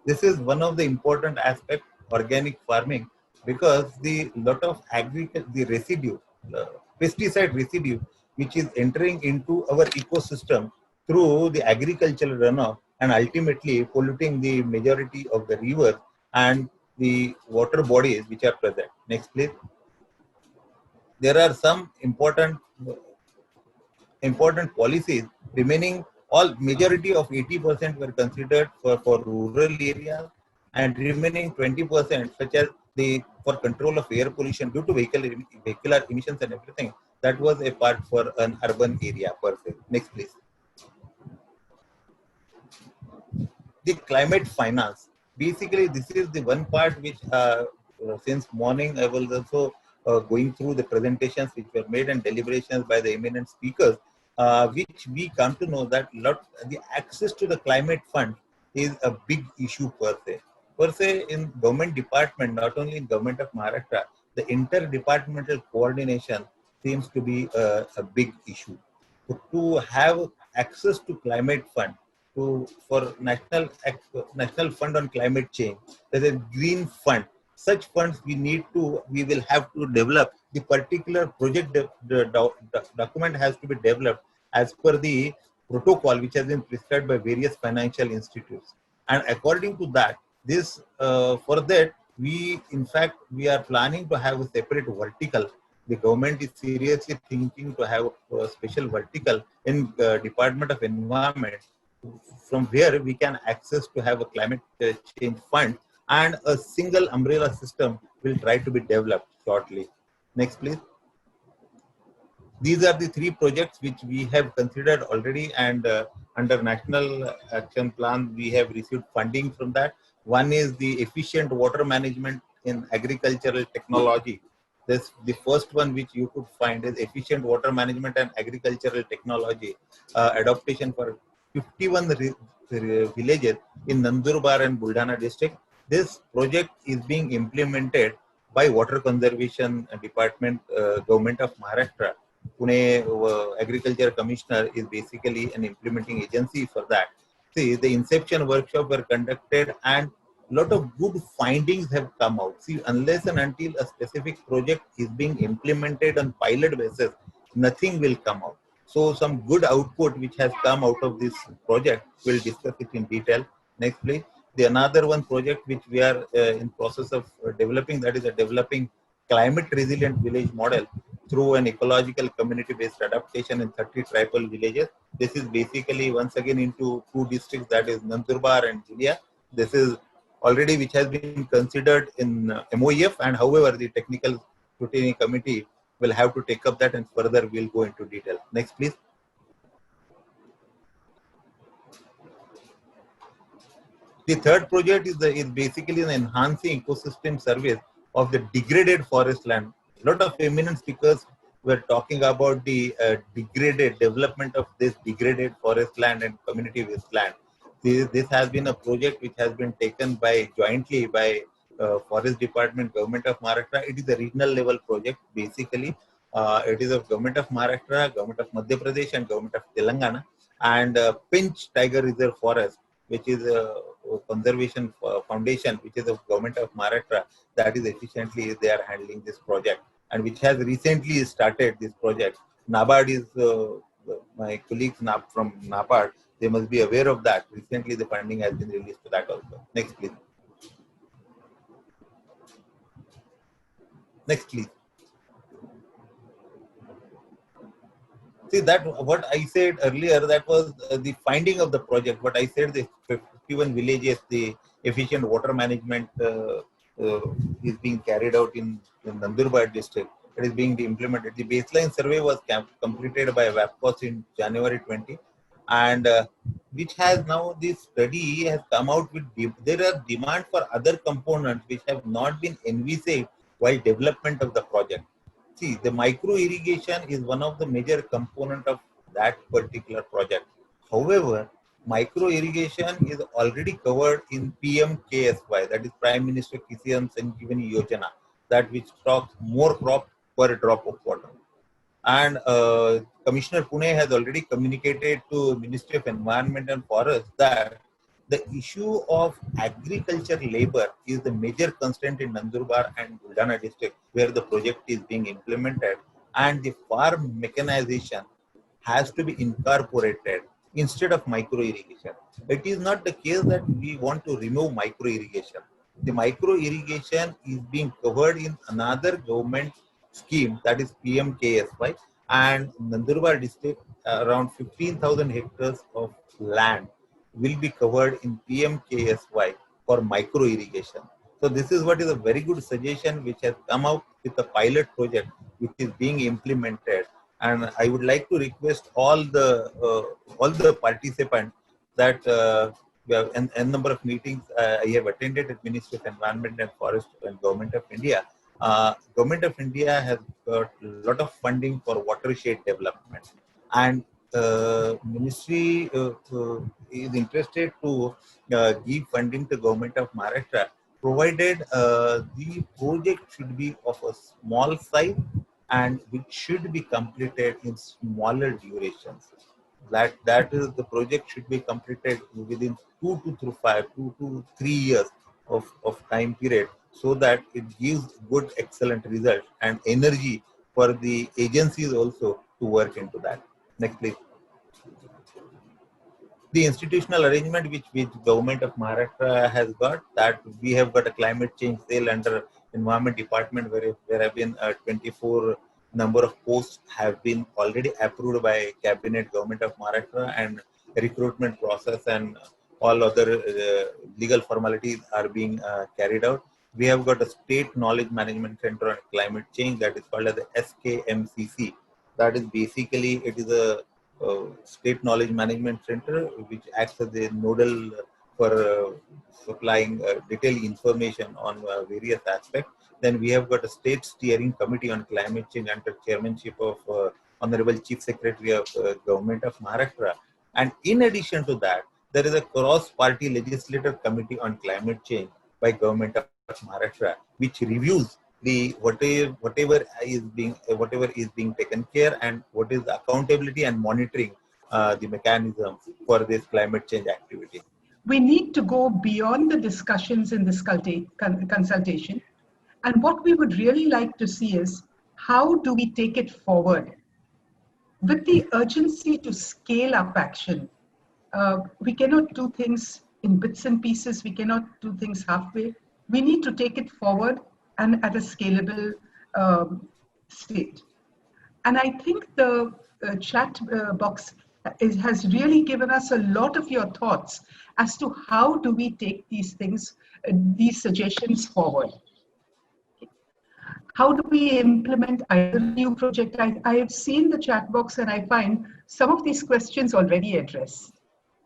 This is one of the important aspects, organic farming, because the lot of the residue, pesticide residue, which is entering into our ecosystem through the agricultural runoff and ultimately polluting the majority of the rivers and the water bodies which are present. Next, please. There are some important policies remaining. All majority of 80% were considered for rural areas, and remaining 20% such as for control of air pollution due to vehicular emissions and everything, that was a part for an urban area per se. Next, please. The climate finance. Basically, this is the one part which since morning I was also going through the presentations which were made and deliberations by the eminent speakers, which we come to know that the access to the climate fund is a big issue per se. Per se, in government department, not only in government of Maharashtra, the interdepartmental coordination seems to be a big issue. To have access to climate fund, for national fund on climate change, there's a green fund. Such funds we will have to develop. The particular project document has to be developed as per the protocol which has been prescribed by various financial institutes. And according to that, for that in fact, we are planning to have a separate vertical. The government is seriously thinking to have a special vertical in the Department of Environment, from where we can access to have a climate change fund, and a single umbrella system will try to be developed shortly. Next, please. These are the three projects which we have considered already, and under National Action Plan, we have received funding from that. One is the efficient water management in agricultural technology. The first one which you could find is efficient water management and agricultural technology adaptation for 51 villages in Nandurbar and Buldana district. This project is being implemented by Water Conservation Department, Government of Maharashtra. Pune Agriculture Commissioner is basically an implementing agency for that. See, the inception workshop were conducted and a lot of good findings have come out. See, unless and until a specific project is being implemented on pilot basis, nothing will come out. So some good output which has come out of this project, we'll discuss it in detail. Next, please. The another one project which we are in process of developing, that is a developing climate resilient village model through an ecological community-based adaptation in 30 tribal villages. This is basically once again into two districts, that is Nandurbar and Jilia. This is already which has been considered in MOEF, and however the technical scrutiny committee will have to take up that, and further we'll go into detail. Next, please. The third project is basically an enhancing ecosystem service of the degraded forest land. A lot of eminent speakers were talking about the degraded development of this degraded forest land and community wasteland. This has been a project which has been taken by jointly by Forest Department, Government of Maharashtra. It is a regional level project basically. It is of Government of Maharashtra, Government of Madhya Pradesh, and Government of Telangana. And Pinch Tiger Reserve Forest, which is a conservation foundation, which is of Government of Maharashtra, that is efficiently they are handling this project, and which has recently started this project. NABARD is my colleagues from NABARD, they must be aware of that. Recently the funding has been released to that also. Next, please. Next, please. See, that what I said earlier, that was the finding of the project. What I said, the 51 villages, the efficient water management is being carried out in Nandurbar district. It is being implemented. The baseline survey was completed by WAPCOS in January 20, and which has now, this study has come out with, there are demand for other components which have not been envisaged while development of the project. See, the micro irrigation is one of the major component of that particular project. However, micro irrigation is already covered in PMKSY, that is Prime Minister Kisan Sanjeevani Yojana, that which talks more crop per drop of water. And Commissioner Pune has already communicated to Ministry of Environment and Forest that the issue of agriculture labor is the major constraint in Nandurbar and Buldana district, where the project is being implemented, and the farm mechanization has to be incorporated instead of micro irrigation. It is not the case that we want to remove micro irrigation. The micro irrigation is being covered in another government scheme, that is PMKSY, and Nandurbar district around 15,000 hectares of land will be covered in PMKSY for micro irrigation. So this is what is a very good suggestion which has come out with a pilot project which is being implemented. And I would like to request all the participants that we have n number of meetings I have attended at Ministry of Environment and Forest and Government of India. Government of India has got a lot of funding for watershed development, and Ministry is interested to give funding to Government of Maharashtra, provided the project should be of a small size and which should be completed in smaller durations. That is, the project should be completed within 2 to 3 years of time period, so that it gives good, excellent result and energy for the agencies also to work into that. Next, please. the institutional arrangement which government of Maharashtra has got, that we have got a climate change cell under Environment Department where there have been 24 number of posts have been already approved by Cabinet Government of Maharashtra, and recruitment process and all other legal formalities are being carried out. We have got a State Knowledge Management Center on Climate Change that is called as the SKMCC. That is basically, it is a State Knowledge Management Center which acts as a nodal for supplying detailed information on various aspects. Then we have got a State Steering Committee on Climate Change under chairmanship of Honorable Chief Secretary of Government of Maharashtra. And in addition to that, there is a cross-party legislative committee on climate change by Government of Maharashtra, which reviews the whatever is being taken care, and what is the accountability and monitoring the mechanism for this climate change activity. We need to go beyond the discussions in this consultation. And what we would really like to see is, how do we take it forward? With the urgency to scale up action, we cannot do things in bits and pieces. We cannot do things halfway. We need to take it forward and at a scalable state. And I think the chat box has really given us a lot of your thoughts as to how do we take these things, these suggestions forward. How do we implement either new project? I have seen the chat box and I find some of these questions already addressed.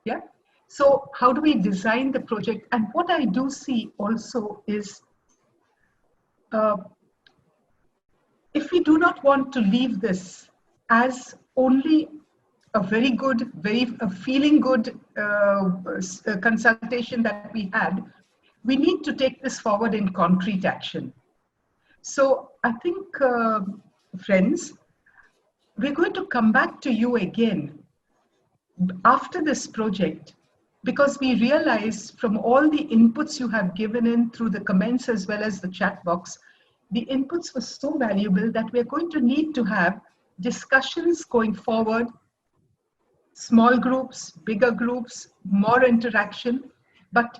Yeah. So how do we design the project? And what I do see also is, if we do not want to leave this as only a very good, feeling good consultation that we had, we need to take this forward in concrete action. So I think, friends, we're going to come back to you again after this project, because we realize from all the inputs you have given in through the comments as well as the chat box, the inputs were so valuable that we're going to need to have discussions going forward, small groups, bigger groups, more interaction, but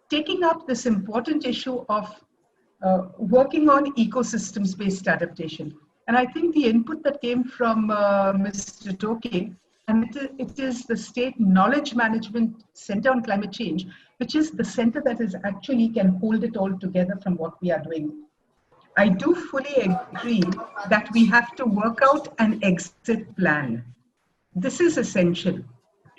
taking up this important issue of working on ecosystems-based adaptation. And I think the input that came from Mr. Toke, and it is the State Knowledge Management Center on Climate Change, which is the center that is actually can hold it all together from what we are doing. I do fully agree that we have to work out an exit plan. This is essential.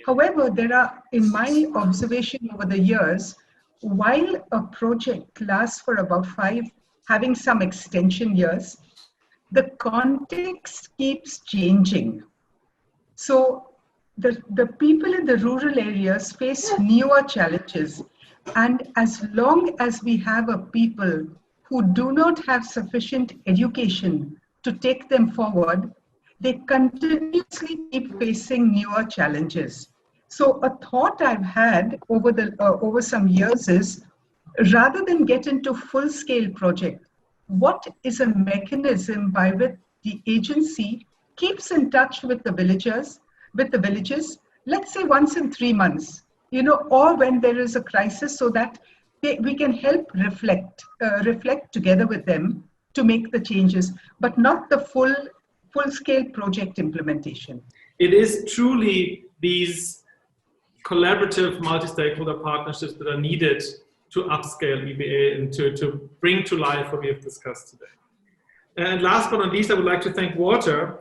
However, there are, in my observation over the years, while a project lasts for about 5, having some extension years, the context keeps changing. So the people in the rural areas face newer challenges. And as long as we have a people who do not have sufficient education to take them forward, they continuously keep facing newer challenges. So a thought I've had over some years is, rather than get into full-scale project, what is a mechanism by which the agency keeps in touch with the villages, let's say once in 3 months, or when there is a crisis, so that we can help reflect together with them to make the changes, but not the full-scale project implementation. It is truly these collaborative multi-stakeholder partnerships that are needed to upscale EBA and to bring to life what we have discussed today. And last but not least, I would like to thank WOTR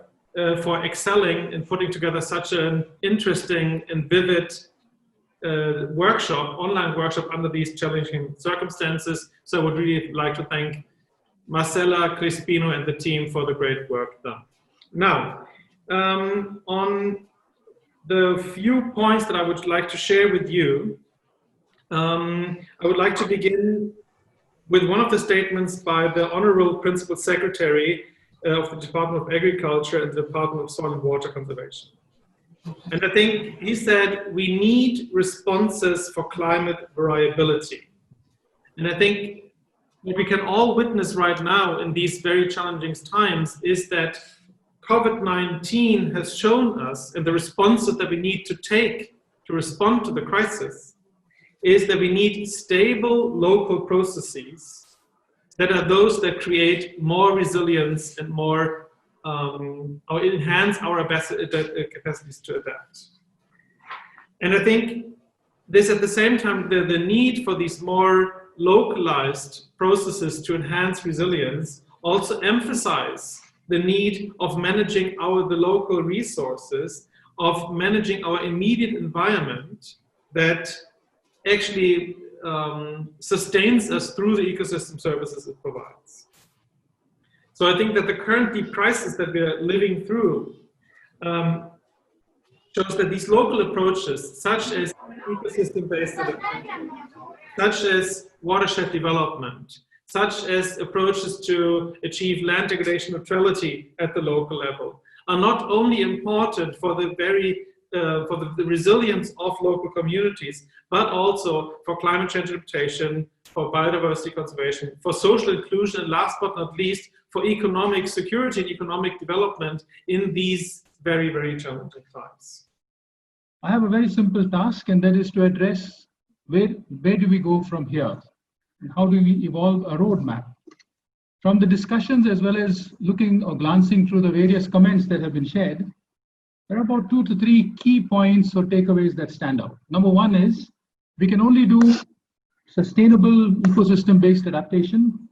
for excelling in putting together such an interesting and vivid online workshop under these challenging circumstances. So I would really like to thank Marcella, Crispino, and the team for the great work done. Now, on the few points that I would like to share with you, I would like to begin with one of the statements by the Honorable Principal Secretary of the Department of Agriculture and the Department of Soil and Water Conservation. And I think he said, we need responses for climate variability. And I think what we can all witness right now in these very challenging times is that COVID-19 has shown us, and the responses that we need to take to respond to the crisis is that we need stable local processes that are those that create more resilience and more or enhance our capacities to adapt. And I think this, at the same time, the need for these more localized processes to enhance resilience also emphasize the need of managing the local resources, of managing our immediate environment that actually sustains us through the ecosystem services it provides. So I think that the current deep crisis that we're living through shows that these local approaches, such as ecosystem-based adaptation, such as watershed development, such as approaches to achieve land degradation neutrality at the local level, are not only important for the resilience of local communities, but also for climate change adaptation, for biodiversity conservation, for social inclusion, and last but not least, for economic security and economic development in these very, very challenging times. I have a very simple task, and that is to address where do we go from here? And how do we evolve a roadmap? From the discussions, as well as looking or glancing through the various comments that have been shared, there are about 2 to 3 key points or takeaways that stand out. Number one is, we can only do sustainable ecosystem-based adaptation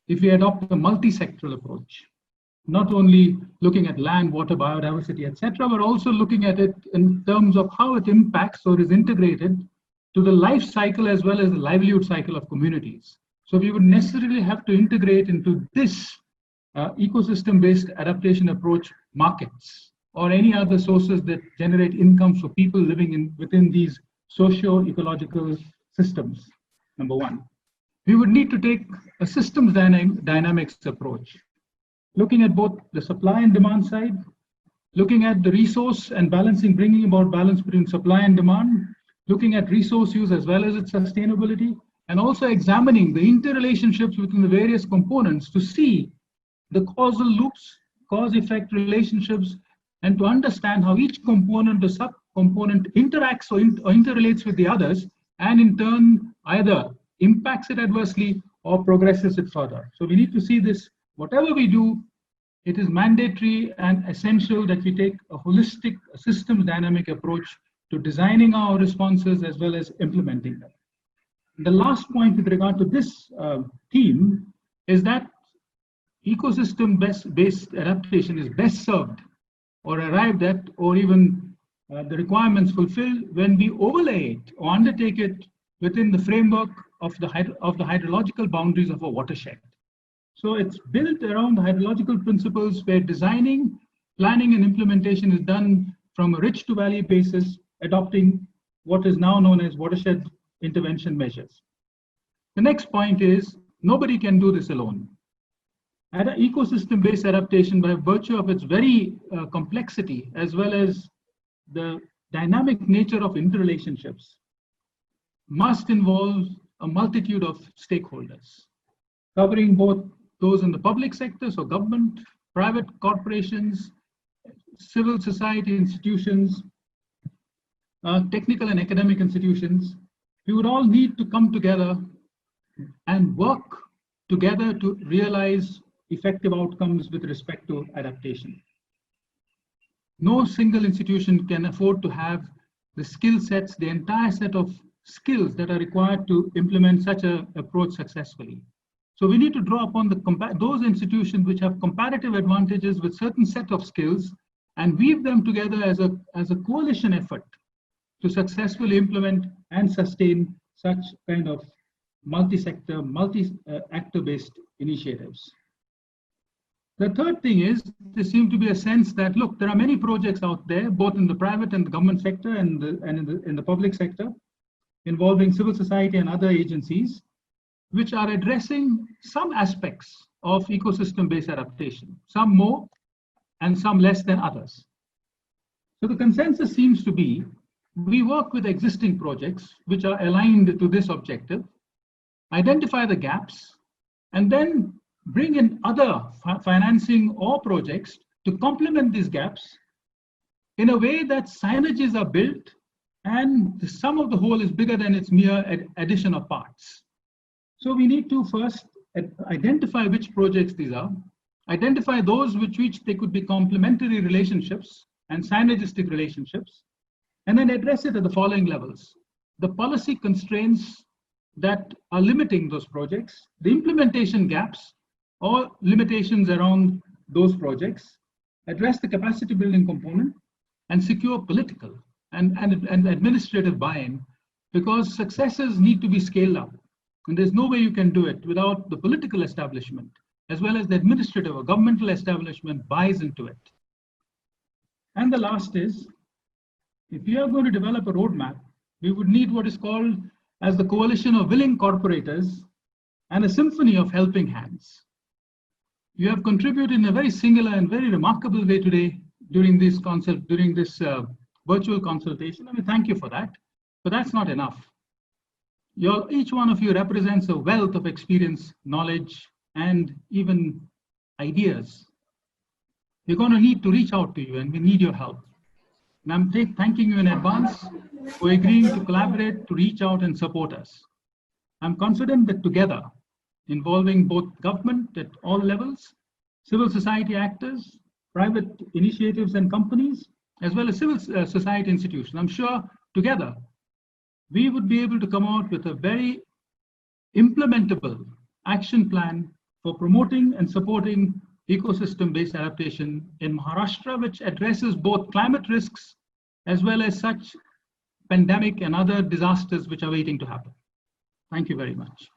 if we adopt a multi-sectoral approach. Not only looking at land, water, biodiversity, etc., but also looking at it in terms of how it impacts or is integrated to the life cycle as well as the livelihood cycle of communities. So we would necessarily have to integrate into this ecosystem-based adaptation approach markets or any other sources that generate incomes for people living within these socio-ecological systems, number one. We would need to take a systems dynamics approach, looking at both the supply and demand side, looking at the resource and balancing, bringing about balance between supply and demand, looking at resource use as well as its sustainability, and also examining the interrelationships between the various components to see the causal loops, cause-effect relationships, and to understand how each component or sub-component interacts or interrelates with the others, and in turn either impacts it adversely or progresses it further. So we need to see this, whatever we do, it is mandatory and essential that we take a holistic, systems dynamic approach to designing our responses as well as implementing them. The last point with regard to this theme is that ecosystem-based adaptation is best served or arrived at, or even the requirements fulfilled when we overlay it or undertake it within the framework of the hydrological boundaries of a watershed. So it's built around the hydrological principles where designing, planning, and implementation is done from a rich to valley basis, adopting what is now known as watershed intervention measures. The next point is, nobody can do this alone. At an ecosystem-based adaptation, by virtue of its very complexity, as well as the dynamic nature of interrelationships, must involve a multitude of stakeholders, covering both those in the public sector, so government, private corporations, civil society institutions, technical and academic institutions. We would all need to come together and work together to realize effective outcomes with respect to adaptation. No single institution can afford to have the skill sets, the entire set of skills that are required to implement such an approach successfully. So we need to draw upon those institutions which have comparative advantages with certain set of skills and weave them together as a coalition effort to successfully implement and sustain such kind of multi-sector, multi-actor-based initiatives. The third thing is, there seems to be a sense that, look, there are many projects out there, both in the private and the government sector and in the public sector, involving civil society and other agencies, which are addressing some aspects of ecosystem-based adaptation, some more and some less than others. So the consensus seems to be, we work with existing projects which are aligned to this objective, identify the gaps, and then bring in other financing or projects to complement these gaps in a way that synergies are built And the sum of the whole is bigger than its mere addition of parts. So we need to first identify which projects these are, identify those with which they could be complementary relationships and synergistic relationships, and then address it at the following levels: the policy constraints that are limiting those projects, the implementation gaps or limitations around those projects, address the capacity building component, and secure political and administrative buy-in, because successes need to be scaled up. And there's no way you can do it without the political establishment, as well as the administrative or governmental establishment buys into it. And the last is, if we are going to develop a roadmap, we would need what is called as the coalition of willing corporators and a symphony of helping hands. You have contributed in a very singular and very remarkable way today during this virtual consultation. And we thank you for that, but that's not enough. Each one of you represents a wealth of experience, knowledge, and even ideas. We're going to need to reach out to you, and we need your help. And I'm thanking you in advance for agreeing to collaborate, to reach out and support us. I'm confident that together, involving both government at all levels, civil society actors, private initiatives and companies, as well as civil society institutions, I'm sure together we would be able to come out with a very implementable action plan for promoting and supporting ecosystem-based adaptation in Maharashtra, which addresses both climate risks as well as such pandemic and other disasters which are waiting to happen. Thank you very much.